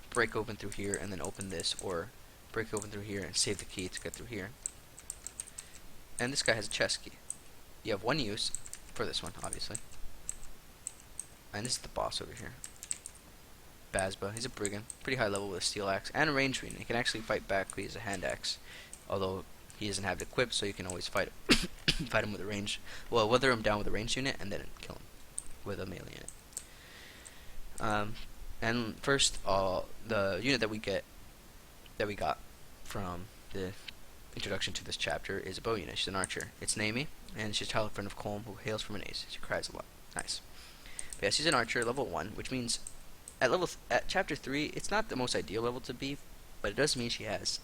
break open through here and then open this, or break open through here and save the key to get through here. And this guy has a chest key. You have one use for this one, obviously. And this is the boss over here. Bazba. He's a brigand, pretty high level with a steel axe and a ranged unit. He can actually fight back because he has a hand axe, although he doesn't have it equipped, so you can always fight him. Fight him with a range. Well, wither him down with a ranged unit and then kill him with a melee unit. And first, the unit that we got from the introduction to this chapter is a bow unit. She's an archer. It's Naomi, and she's a child friend of Colm, who hails from an ace. She cries a lot. Nice. But yeah, she's an archer, level 1, which means at chapter 3, it's not the most ideal level to be, but it does mean she has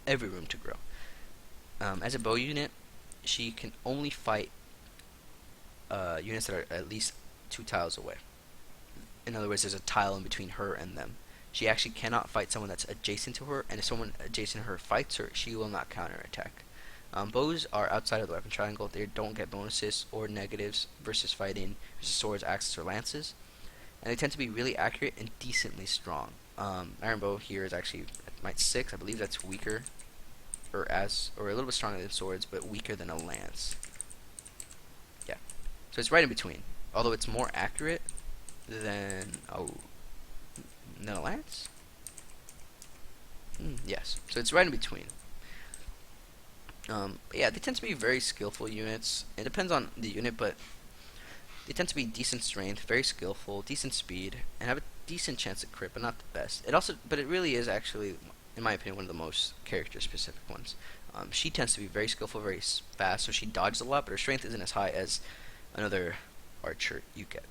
every room to grow. As a bow unit, she can only fight units that are at least 2 tiles away. In other words, there's a tile in between her and them. She actually cannot fight someone that's adjacent to her, and if someone adjacent to her fights her, she will not counterattack. Bows are outside of the weapon triangle. They don't get bonuses or negatives versus fighting versus swords, axes, or lances. And they tend to be really accurate and decently strong. Iron bow here is actually at might 6. I believe that's weaker, or a little bit stronger than swords, but weaker than a lance. Yeah, so it's right in between. Although it's more accurate than a lance. Yes, so it's right in between. Yeah, they tend to be very skillful units. It depends on the unit, but they tend to be decent strength, very skillful, decent speed, and have a decent chance at crit, but not the best. But it really is actually, in my opinion, one of the most character-specific ones. She tends to be very skillful, very fast, so she dodges a lot, but her strength isn't as high as another archer you get,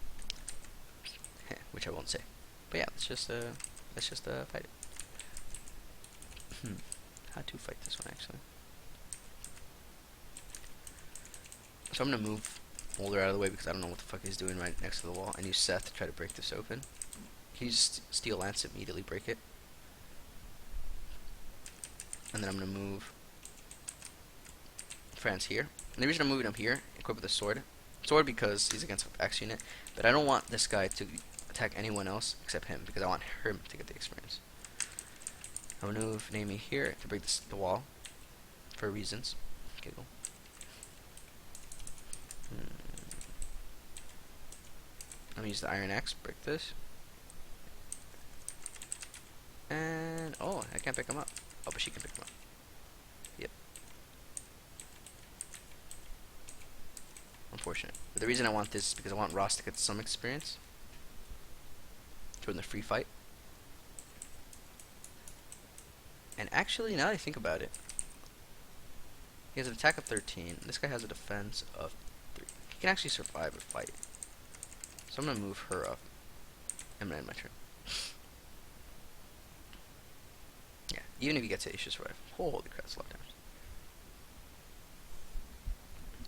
which I won't say. But yeah, let's just fight it. How to fight this one actually? So I'm gonna move Molder out of the way because I don't know what the fuck he's doing right next to the wall, and use Seth to try to break this open. He just Steel Lance it, immediately break it. And then I'm gonna move Franz here. And the reason I'm moving him here, equip with a sword. Sword because he's against an axe unit, but I don't want this guy to attack anyone else except him because I want him to get the experience. I'm gonna move Naomi here to break the wall for reasons. Okay, cool. I'm gonna use the iron axe, break this. And I can't pick him up. Oh, but she can pick him up. Yep. Unfortunate. But the reason I want this is because I want Ross to get some experience during the free fight. And actually, now that I think about it, he has an attack of 13. This guy has a defense of 3. He can actually survive a fight. So I'm gonna move her up. I'm gonna end my turn. Yeah, even if he gets it, he should survive. Holy crap, that's a lot of damage.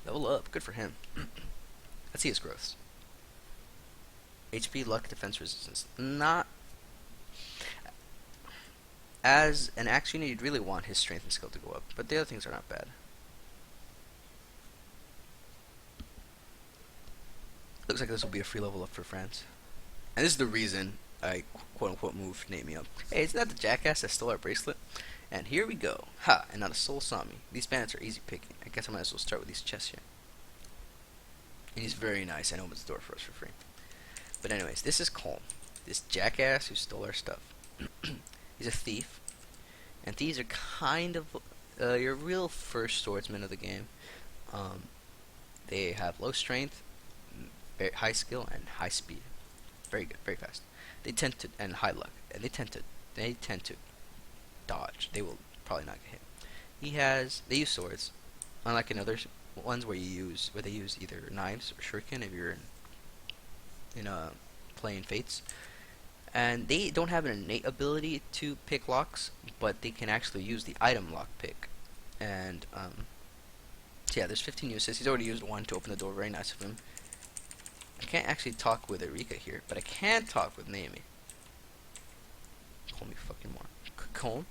Level up, good for him. Let's see his growths. HP, luck, defense, resistance. Not. As an axe unit, you'd really want his strength and skill to go up, but the other things are not bad. Looks like this will be a free level up for France. And this is the reason I quote-unquote moved Naomi up. Hey, isn't that the jackass that stole our bracelet? And here we go. Ha, and not a soul saw me. These bandits are easy picking. I guess I might as well start with these chests here. And he's very nice and opens the door for us for free. But anyways, this is Colm. This jackass who stole our stuff. He's a thief. And thieves are kind of your real first swordsman of the game. They have low strength, very high skill, and high speed. Very good, very fast. They tend to, and high luck. And they tend to dodge. They will probably not get hit. They use swords. Unlike in other ones where they use either knives or shuriken if you're in playing Fates, and they don't have an innate ability to pick locks, but they can actually use the item lock pick. And so yeah, there's 15 uses. He's already used one to open the door. Very nice of him. I can't actually talk with Erika here, but I can talk with Naomi. Call me fucking more. Colm?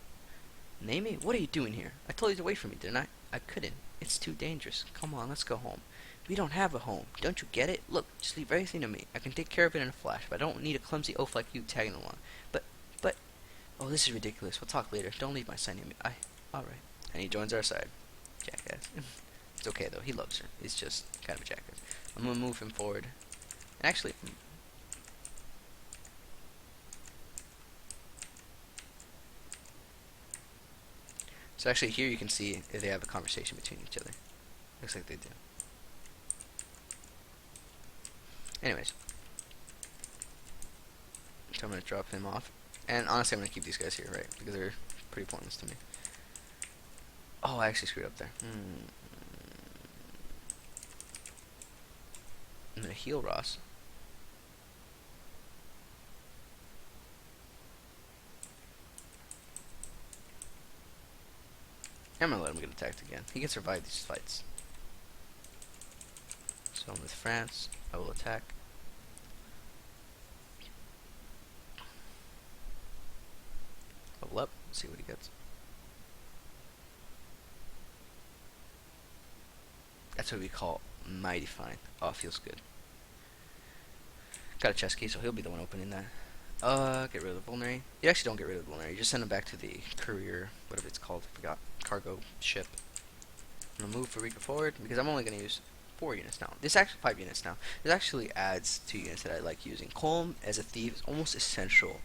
Naomi, what are you doing here? I told you to wait for me, didn't I? I couldn't. It's too dangerous. Come on, let's go home. We don't have a home. Don't you get it? Look, just leave everything to me. I can take care of it in a flash, but I don't need a clumsy oaf like you tagging along. But, oh, this is ridiculous. We'll talk later. Don't leave my son near me. Alright. And he joins our side. Jackass. It's okay, though. He loves her. He's just kind of a jackass. I'm gonna move him forward. And actually, so actually here you can see if they have a conversation between each other. Looks like they do. Anyways, so I'm gonna drop him off, and honestly, I'm gonna keep these guys here, right? Because they're pretty pointless to me. Oh, I actually screwed up there. I'm gonna heal Ross. I'm gonna let him get attacked again. He can survive these fights. So I'm with France. I will attack. Level up. See what he gets. That's what we call mighty fine. Oh, feels good. Got a chest key, so he'll be the one opening that. Get rid of the vulnerary. You actually don't get rid of the vulnerary. You just send him back to the courier, whatever it's called. I forgot. Cargo ship. I'm gonna move Farika forward because I'm only gonna use 4 units now. This actually 5 units now. This actually adds 2 units that I like using. Colm as a thief is almost essential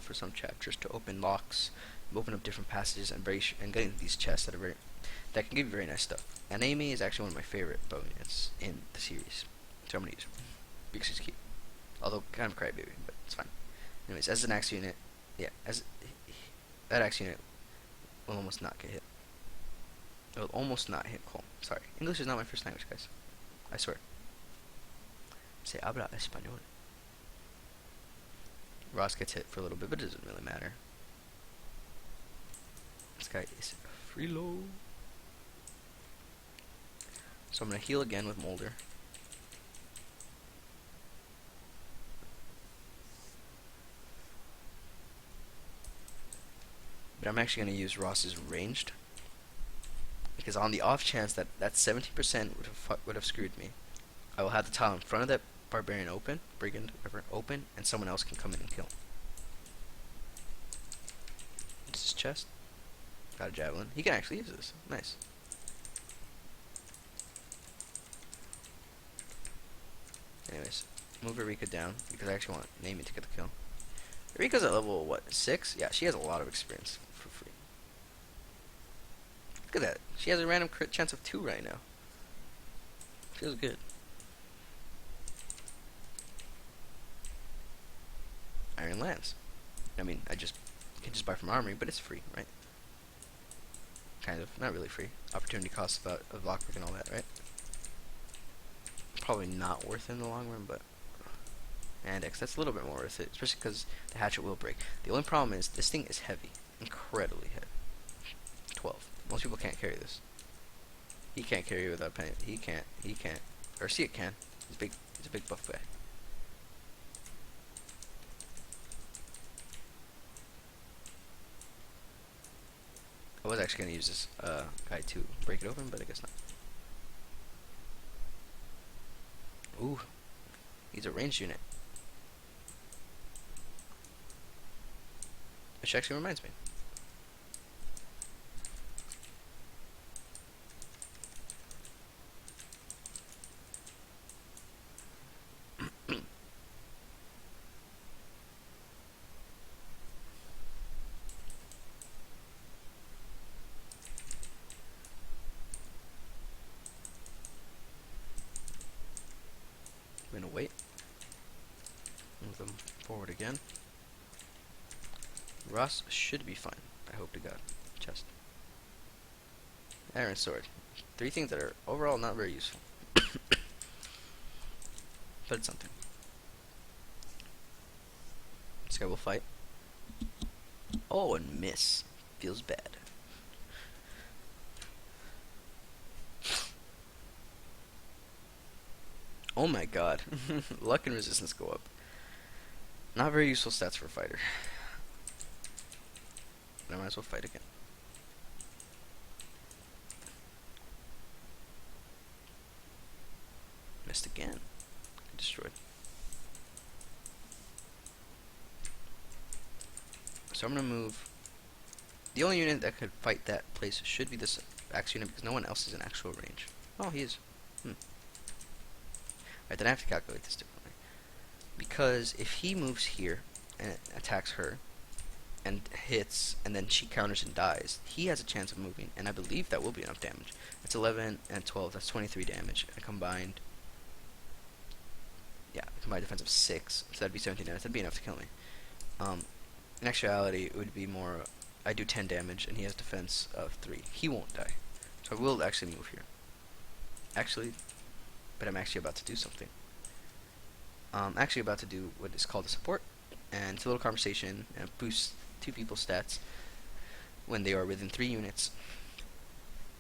for some chapters to open locks, open up different passages, and getting these chests that can give you very nice stuff. And Amy is actually one of my favorite bow units in the series, so I'm gonna use her because she's cute. Although kind of a crybaby, but it's fine. Anyways, as an axe unit, yeah, that axe unit will almost not get hit. It will almost not hit Colm. Sorry, English is not my first language, guys. I swear. Se habla español. Ross gets hit for a little bit, but it doesn't really matter. This guy is free low. So I'm gonna heal again with Molder. But I'm actually gonna use Ross's ranged, because on the off chance that that 70% would have screwed me, I will have the tile in front of that barbarian open, brigand, whatever, open, and someone else can come in and kill. This is chest. Got a javelin. He can actually use this. Nice. Anyways, move Erika down because I actually want Naomi to get the kill. Erika's at level what, 6? Yeah, she has a lot of experience for free. Look at that. She has a random crit chance of 2 right now. Feels good. Iron Lance. I mean, you can just buy from Armory, but it's free, right? Kind of. Not really free. Opportunity costs of lockpick and all that, right? Probably not worth it in the long run, but... And X, that's a little bit more worth it, especially because the hatchet will break. The only problem is, this thing is heavy. Incredibly heavy. 12. Most people can't carry this. He can't carry it without paying. He can't. Or see it can. He's a big buff guy. I was actually going to use this guy to break it open, but I guess not. Ooh. He's a ranged unit. Which actually reminds me. I'm gonna wait. Move them forward again. Ross should be fine. I hope to God. Chest. Iron sword. Three things that are overall not very useful. But it's something. This guy will fight. Oh, and miss. Feels bad. Oh my god. Luck and resistance go up. Not very useful stats for a fighter. But I might as well fight again. Missed again. Destroyed. So I'm gonna move. The only unit that could fight that place should be this axe unit because no one else is in actual range. Oh, he is. Right, then I have to calculate this differently. Because if he moves here and attacks her and hits and then she counters and dies, he has a chance of moving, and I believe that will be enough damage. That's 11 and 12, that's 23 damage. And combined, yeah, combined defense of 6, so that'd be 17 damage. That'd be enough to kill me. In actuality, it would be more, I do 10 damage and he has defense of 3. He won't die. So I will actually move here. Actually, but I'm actually about to do something. I'm actually about to do what is called a support, and it's a little conversation, and it boosts 2 people's stats when they are within 3 units.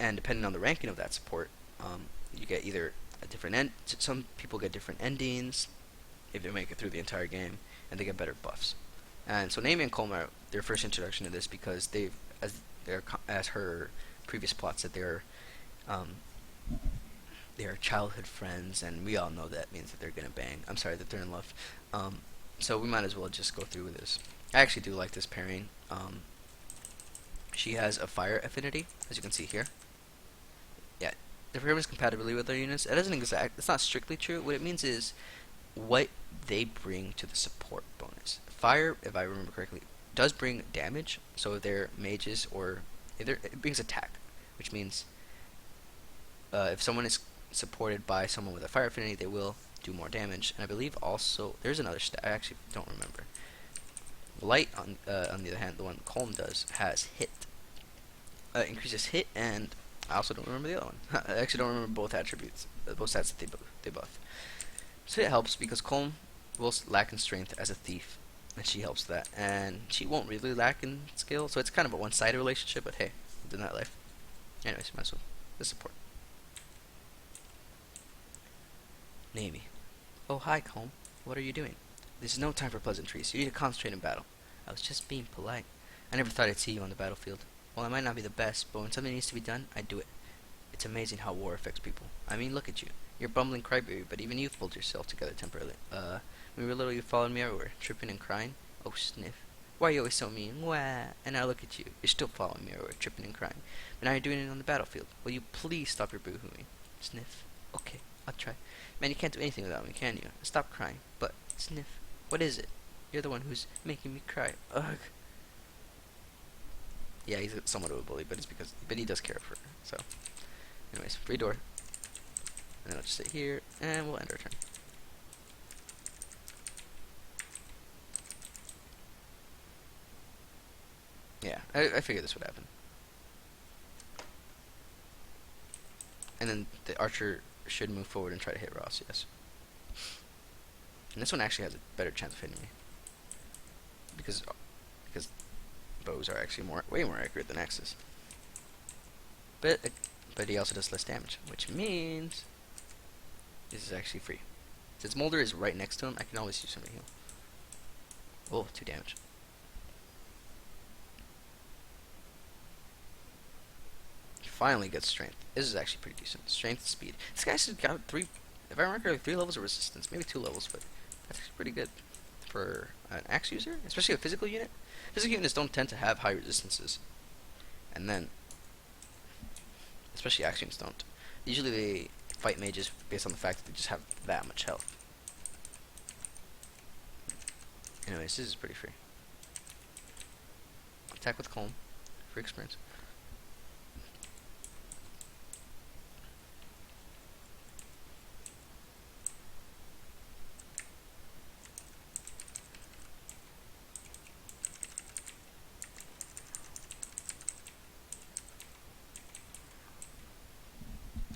And depending on the ranking of that support, you get either a different end. Some people get different endings if they make it through the entire game, and they get better buffs. And so Naomi and Colm are their first introduction to this because they've, as her previous plot said, they are childhood friends, and we all know that means that they're gonna bang. I'm sorry, that they're in love. So we might as well just go through with this. I actually do like this pairing. She has a fire affinity, as you can see here. Yeah, the pairing is compatibility with their units. It doesn't it's not strictly true. What it means is what they bring to the support bonus. Fire, if I remember correctly, does bring damage. So if they're mages or it brings attack, which means if someone is supported by someone with a fire affinity, they will do more damage. And I believe also there's another stat. I actually don't remember. Light, on the other hand, the one Colm does, has hit. Increases hit, and I also don't remember the other one. I actually don't remember both attributes, both stats that they buff. So it helps because Colm will lack in strength as a thief, and she helps that. And she won't really lack in skill, so it's kind of a one-sided relationship, but hey, in that life. Anyways, might as well. The support. Naomi. Oh, hi, Colm. What are you doing? This is no time for pleasantries. You need to concentrate in battle. I was just being polite. I never thought I'd see you on the battlefield. Well, I might not be the best, but when something needs to be done, I do it. It's amazing how war affects people. I mean, look at you. You're a bumbling crybaby, but even you pulled yourself together temporarily. When we were little, you followed me everywhere, tripping and crying. Oh, sniff. Why are you always so mean? Wah. And now look at you. You're still following me everywhere, tripping and crying. But now you're doing it on the battlefield. Will you please stop your boo-hooing? Sniff. Okay, I'll try. Man, you can't do anything without me, can you? Stop crying. But, sniff. What is it? You're the one who's making me cry. Ugh. Yeah, he's somewhat of a bully, but he does care for her. So, anyways, free door. And then I'll just sit here, and we'll end our turn. Yeah, I figured this would happen. And then the archer should move forward and try to hit Ross, yes. And this one actually has a better chance of hitting me. Because bows are actually way more accurate than axes. But he also does less damage, which means this is actually free. Since Molder is right next to him, I can always use him to heal. Oh, 2 damage. He finally gets strength. This is actually pretty decent. Strength, speed. This guy's got 3, if I remember correctly, 3 levels of resistance. Maybe 2 levels, but that's actually pretty good for an axe user, especially a physical unit. Physical units don't tend to have high resistances. And then, especially axe units don't. Usually they fight mages based on the fact that they just have that much health. Anyways, this is pretty free. Attack with Colm. Free experience.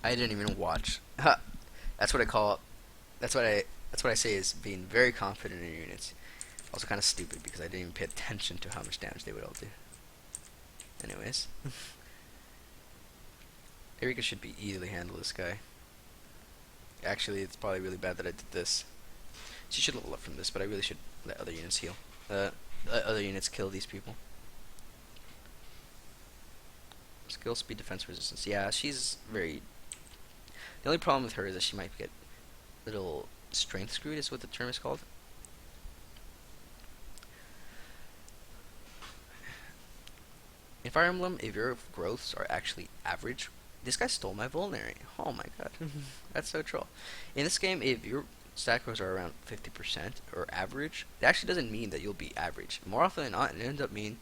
I didn't even watch. That's what I call. That's what I. That's what I say is being very confident in your units. Also kind of stupid because I didn't even pay attention to how much damage they would all do. Anyways, Erika should be easily handle this guy. Actually, it's probably really bad that I did this. She should level up from this, but I really should let other units heal. Let other units kill these people. Skill, speed, defense, resistance. Yeah, she's very. The only problem with her is that she might get little strength screwed, is what the term is called. In Fire Emblem, if your growths are actually average, this guy stole my vulnerary. Oh my god, that's so troll. In this game, if your stat growths are around 50% or average, it actually doesn't mean that you'll be average. More often than not, it ends up mean.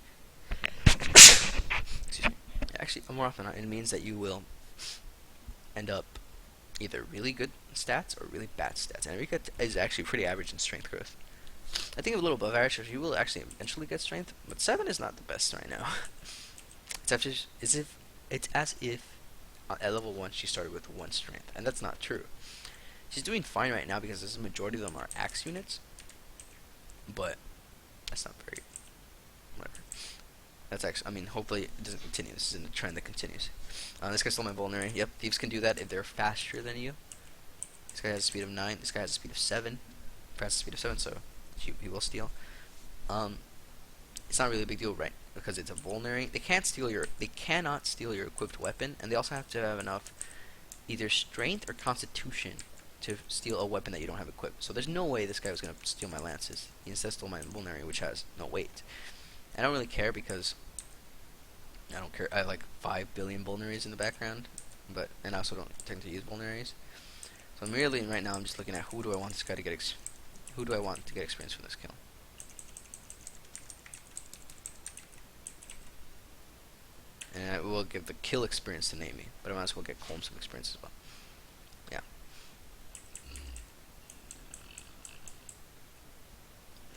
Excuse me. Actually, more often than not, it means that you will end up either really good stats or really bad stats. And Erika is actually pretty average in strength growth. I think a little above average, so you will actually eventually get strength, but 7 is not the best right now. It's as if at level 1 she started with 1 strength, and that's not true. She's doing fine right now because the majority of them are axe units, but that's not very. Whatever. That's actually. I mean, hopefully it doesn't continue. This isn't a trend that continues. This guy stole my vulnerary. Yep, thieves can do that if they're faster than you. This guy has a speed of 9. This guy has a speed of 7. Has a speed of 7, so he will steal. It's not really a big deal, right? Because it's a vulnerary. They cannot steal your equipped weapon, and they also have to have enough either strength or constitution to steal a weapon that you don't have equipped. So there's no way this guy was gonna steal my lances. He instead stole my vulnerary, which has no weight. I don't really care because I don't care. I have like 5 billion vulneraries in the background, and I also don't tend to use vulneraries. So merely right now I'm just looking at who do I want this guy to get who do I want to get experience from this kill. And I will give the kill experience to Nami, but I might as well get Colm some experience as well. Yeah.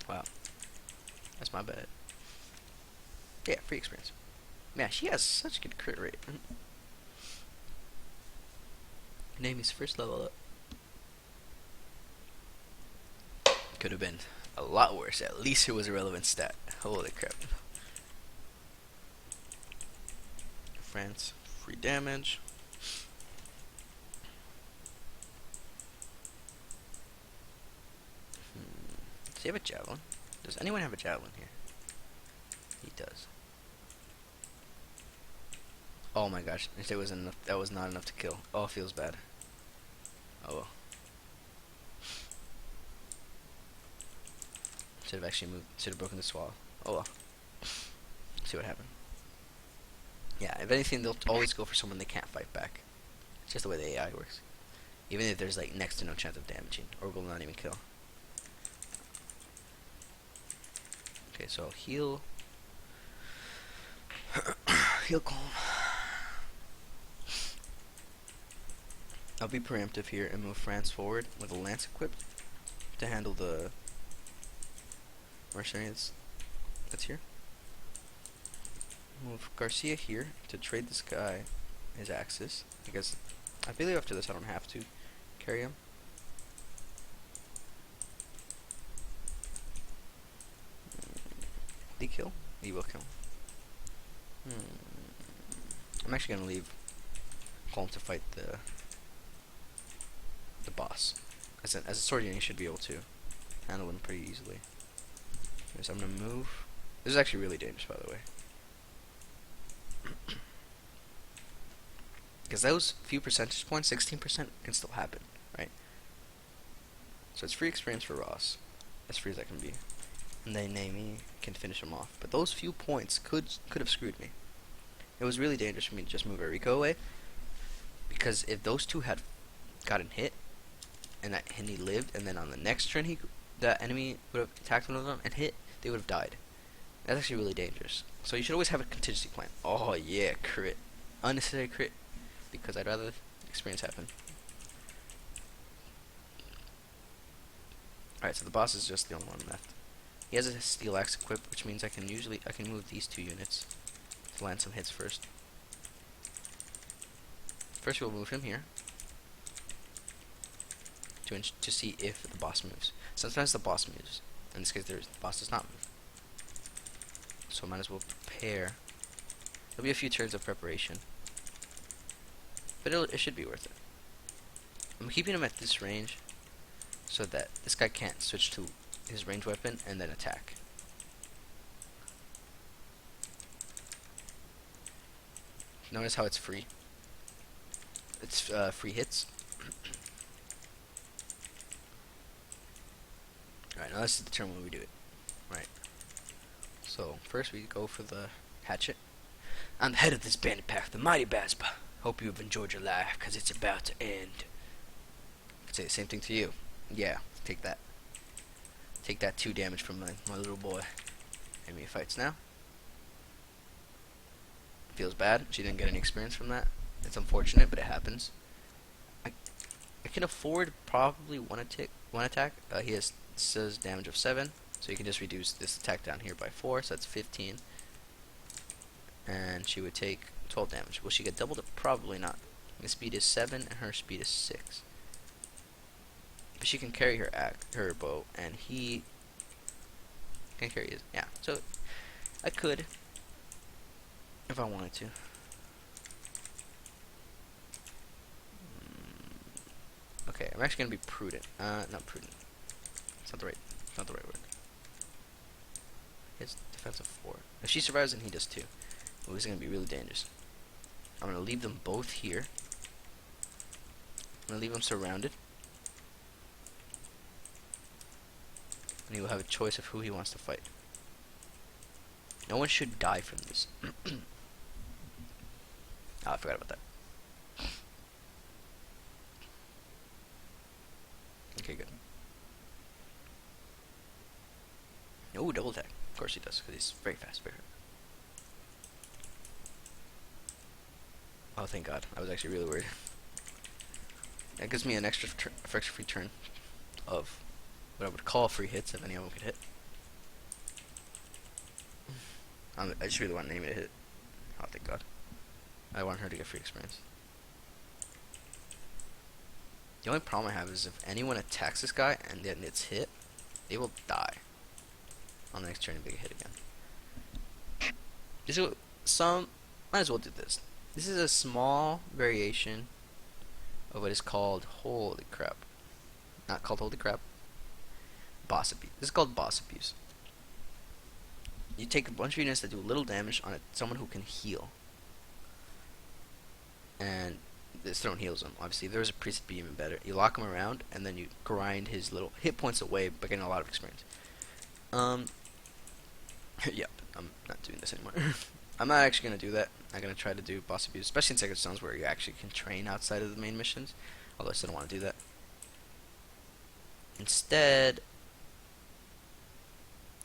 Wow. That's my bad. Yeah, free experience. Man, she has such good crit rate. Nami's first level up. Could have been a lot worse. At least it was a relevant stat. Holy crap. France, free damage. Does he have a javelin? Does anyone have a javelin here? He does. Oh my gosh, if it was enough, that was not enough to kill. Oh, it feels bad. Oh well. Should have actually moved. Should have broken the swallow. Oh well. See what happened. Yeah, if anything, they'll always go for someone they can't fight back. It's just the way the AI works. Even if there's like next to no chance of damaging, or will not even kill. Okay, so I'll heal. Heal Calm. I'll be preemptive here and move France forward with a lance equipped to handle the mercenary that's here. Move Garcia here to trade this guy his axes, because I believe after this I don't have to carry him. Did he kill? He will kill. I'm actually gonna leave Colm to fight the boss. As a sword unit, you should be able to handle him pretty easily. So I'm gonna move. This is actually really dangerous, by the way. Because those few percentage points, 16%, can still happen, right? So it's free experience for Ross, as free as that can be. And then Nami can finish him off. But those few points could have screwed me. It was really dangerous for me to just move Erika away, because if those two had gotten hit, and he lived, and then on the next turn that enemy would have attacked one of them and hit, they would have died. That's actually really dangerous. So you should always have a contingency plan. Oh yeah, crit. Unnecessary crit. Because I'd rather experience happen. Alright, so the boss is just the only one left. He has a steel axe equipped, which means I can move these 2 units to land some hits first. First we'll move him here to see if the boss moves. Sometimes the boss moves. In this case, the boss does not move. So might as well prepare. There'll be a few turns of preparation, but it should be worth it. I'm keeping him at this range so that this guy can't switch to his ranged weapon and then attack. Notice how it's free. It's free hits. Alright, now let's determine when we do it. Right. So, first we go for the hatchet. I'm the head of this bandit pack, the Mighty Baspa. Hope you have enjoyed your life, because it's about to end. I could say the same thing to you. Yeah, take that. Take that 2 damage from my little boy. Enemy fights now. Feels bad. She didn't get any experience from that. It's unfortunate, but it happens. I can afford probably one attack. He says damage of 7, so you can just reduce this attack down here by 4, so that's 15. And she would take 12 damage. Will she get doubled? Probably not. His speed is 7, and her speed is 6. But she can carry her bow, and he can carry his. Yeah, so I could, if I wanted to. Okay, I'm actually gonna be prudent. Not prudent. It's not the right word. He has defensive 4. If she survives, then he does too. Oh, this is gonna be really dangerous. I'm gonna leave them both here. I'm gonna leave them surrounded. And he will have a choice of who he wants to fight. No one should die from this. Oh, I forgot about that. Okay, good. Oh, double attack. Of course he does, because he's very fast. Oh, thank God. I was actually really worried. That gives me an extra free turn of what I would call free hits, if any of them could hit. I just really want Amy to hit. Oh, thank God. I want her to get free experience. The only problem I have is if anyone attacks this guy and then it's hit, they will die on the next turn if they get hit again. Might as well do this. This is a small variation of what is called, holy crap. Not called holy crap. Boss abuse. This is called boss abuse. You take a bunch of units that do a little damage on someone who can heal. And this throne heals him. Obviously, there's a priest be even better. You lock him around, and then you grind his little hit points away by getting a lot of experience. Yep, I'm not doing this anymore. I'm not actually going to do that. I'm going to try to do boss abuse, especially in Sacred Stones where you actually can train outside of the main missions. Although I still don't want to do that. Instead,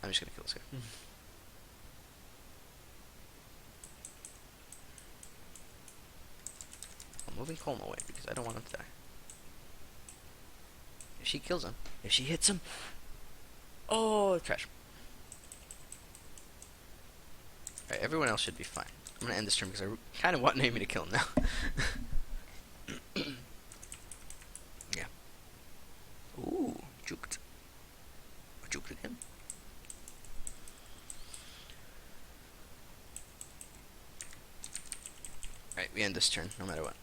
I'm just going to kill this guy. I'm moving Colm away because I don't want him to die. If she kills him, if she hits him, oh, trash. Alright, everyone else should be fine. I'm gonna end this turn because I kind of want Naomi to kill him now. Yeah. Ooh, juked. I juked at him. Alright, we end this turn, no matter what.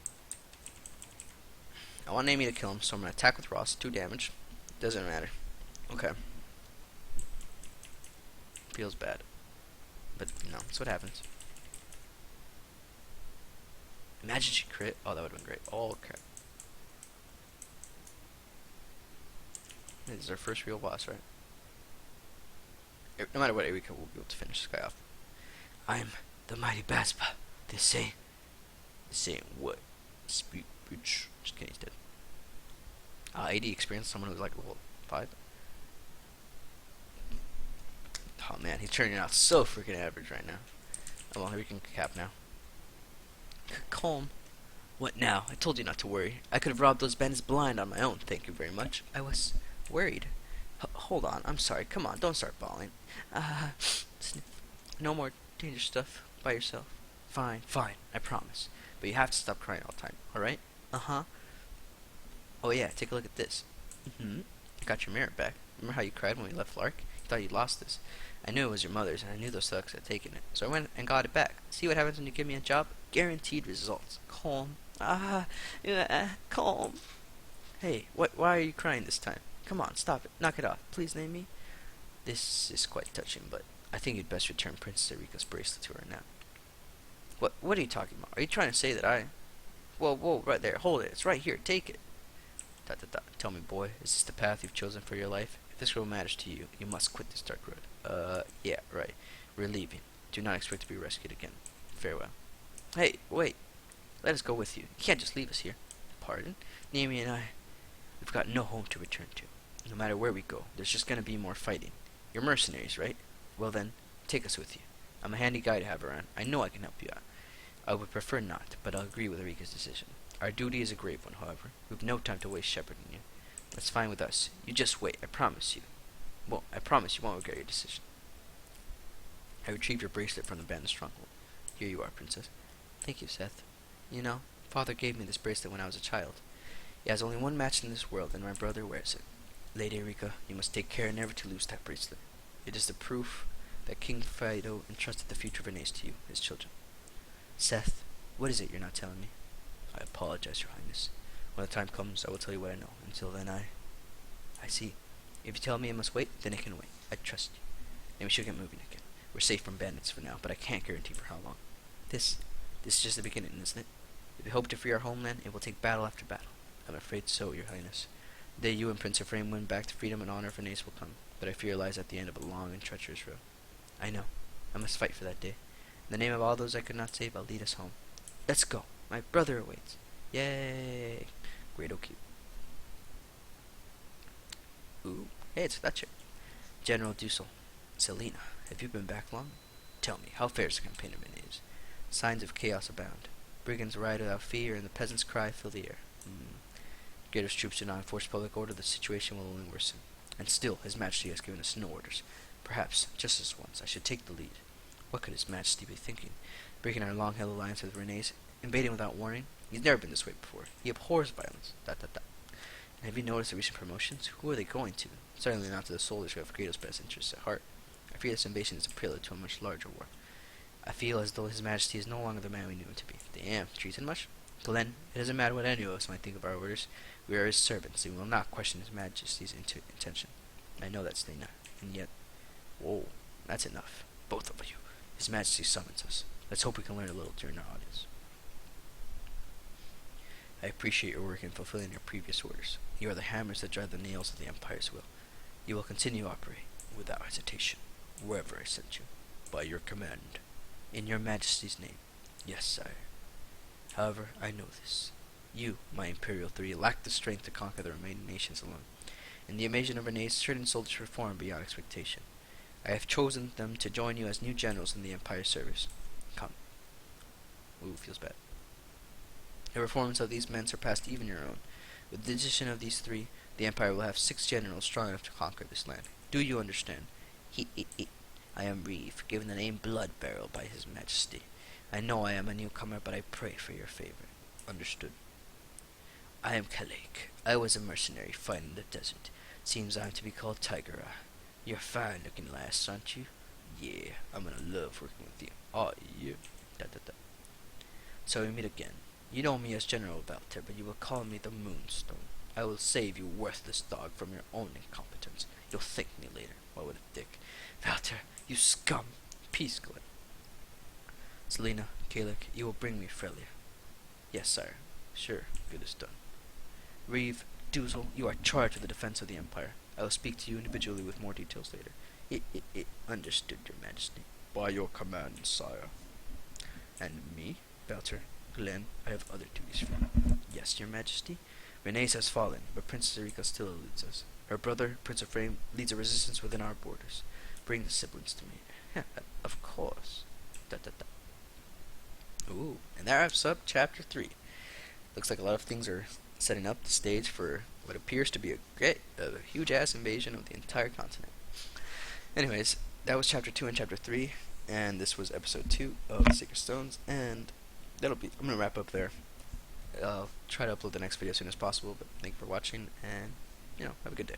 I want Naomi to kill him, so I'm gonna attack with Ross, 2 damage. Doesn't matter. Okay. Feels bad. But, no, that's what happens. Imagine she crit. Oh, that would have been great. Oh, crap. This is our first real boss, right? No matter what, Erika will be able to finish this guy off. I'm the Mighty Baspa. This ain't what? Speak, bitch. Just kidding, he's dead. 80 experience, someone who's like level 5. Oh man, he's turning out so freaking average right now. Oh well, we can cap now. Calm. What now? I told you not to worry. I could have robbed those bandits blind on my own, thank you very much. I was worried. Hold on, I'm sorry. Come on, don't start bawling. No more dangerous stuff by yourself. fine, fine, I promise. But you have to stop crying all the time, alright? Uh-huh. Oh yeah, take a look at this. Mm-hmm. Got your mirror back. Remember how you cried when we left Lark? You thought you'd lost this. I knew it was your mother's, and I knew those thugs had taken it. So I went and got it back. See what happens when you give me a job? Guaranteed results. Calm. Calm. Hey, why are you crying this time? Come on, stop it. Knock it off. Please name me. This is quite touching, but I think you'd best return Princess Erika's bracelet to her now. What are you talking about? Are you trying to say that I... Whoa, right there. Hold it. It's right here. Take it. Tell me, boy, is this the path you've chosen for your life? If this road matters to you, you must quit this dark road. Yeah, right. We're leaving. Do not expect to be rescued again. Farewell. Hey, wait. Let us go with you. You can't just leave us here. Pardon? Nami and I, we've got no home to return to. No matter where we go, there's just gonna be more fighting. You're mercenaries, right? Well then, take us with you. I'm a handy guy to have around. I know I can help you out. I would prefer not, but I'll agree with Erika's decision. Our duty is a grave one, however. We've no time to waste shepherding you. That's fine with us. You just wait, I promise you. Well, I promise you won't regret your decision. I retrieved your bracelet from the bandit stronghold. Here you are, Princess. Thank you, Seth. You know, Father gave me this bracelet when I was a child. It has only one match in this world, and my brother wears it. Lady Erika, you must take care never to lose that bracelet. It is the proof that King Fido entrusted the future of Ines to you, his children. Seth, what is it you're not telling me? I apologize, Your Highness. When the time comes, I will tell you what I know. Until then, I see. If you tell me I must wait, then it can wait. I trust you. And we should get moving again. We're safe from bandits for now, but I can't guarantee for how long. This is just the beginning, isn't it? If we hope to free our homeland, it will take battle after battle. I'm afraid so, Your Highness. The day you and Prince Ephraim win back to freedom and honor for Nace will come, but I fear it lies at the end of a long and treacherous road. I know. I must fight for that day. In the name of all those I could not save, I'll lead us home. Let's go. My brother awaits. Yay. Great Oki. Ooh. Hey, it's Fletcher. General Dussel. Selena, have you been back long? Tell me, how fares the campaign of Ines? Signs of chaos abound. Brigands ride without fear, and the peasants' cry fill the air. Gator's troops do not enforce public order, the situation will only worsen. And still, His Majesty has given us no orders. Perhaps, just this once, I should take the lead. What could His Majesty be thinking? Breaking our long-held alliance with Renee's, invading without warning? He's never been this way before. He abhors violence. And have you noticed the recent promotions? Who are they going to? Certainly not to the soldiers who have Kratos' best interests at heart. I fear this invasion is a prelude to a much larger war. I feel as though His Majesty is no longer the man we knew him to be. Damn, treason much? Glenn, it doesn't matter what any of us might think of our orders. We are His servants, and we will not question His Majesty's intention. I know that, Selena, and yet... Whoa, that's enough. Both of you. His Majesty summons us. Let's hope we can learn a little during our audience. I appreciate your work in fulfilling your previous orders. You are the hammers that drive the nails of the Empire's will. You will continue to operate, without hesitation, wherever I sent you, by your command. In your Majesty's name. Yes, sire. However, I know this. You, my Imperial Three, lack the strength to conquer the remaining nations alone. In the invasion of Renee's, certain soldiers performed beyond expectation. I have chosen them to join you as new generals in the Empire's service. Come. Ooh, feels bad. The performance of these men surpassed even your own. With the addition of these three, the Empire will have 6 generals strong enough to conquer this land. Do you understand? I am Reeve, given the name Blood Barrel by His Majesty. I know I am a newcomer, but I pray for your favor. Understood. I am Kalake. I was a mercenary fighting in the desert. Seems I'm to be called Tiger Eye. You're fine looking lass, aren't you? Yeah, I'm gonna love working with you. Oh, yeah. So we meet again. You know me as General Valter, but you will call me the Moonstone. I will save you, worthless dog, from your own incompetence. You'll thank me later. What would a dick? Valter, you scum! Peace, Glenn. Selena, Kalek, you will bring me Frelia. Yes, sire. Sure, good is done. Reeve, Dussel, you are charged with the defense of the Empire. I will speak to you individually with more details later. Understood, Your Majesty. By your command, sire. And me, Valter, Glenn, I have other duties for you. Yes, Your Majesty. Renee's has fallen, but Princess Erika still eludes us. Her brother, Prince Ephraim, leads a resistance within our borders. Bring the siblings to me. Of course. Ooh, and that wraps up Chapter 3. Looks like a lot of things are setting up the stage for what appears to be a huge-ass invasion of the entire continent. Anyways, that was Chapter 2 and Chapter 3. and this was episode 2 of the Sacred Stones, and I'm gonna wrap up there. I'll try to upload the next video as soon as possible, but thank you for watching, and have a good day.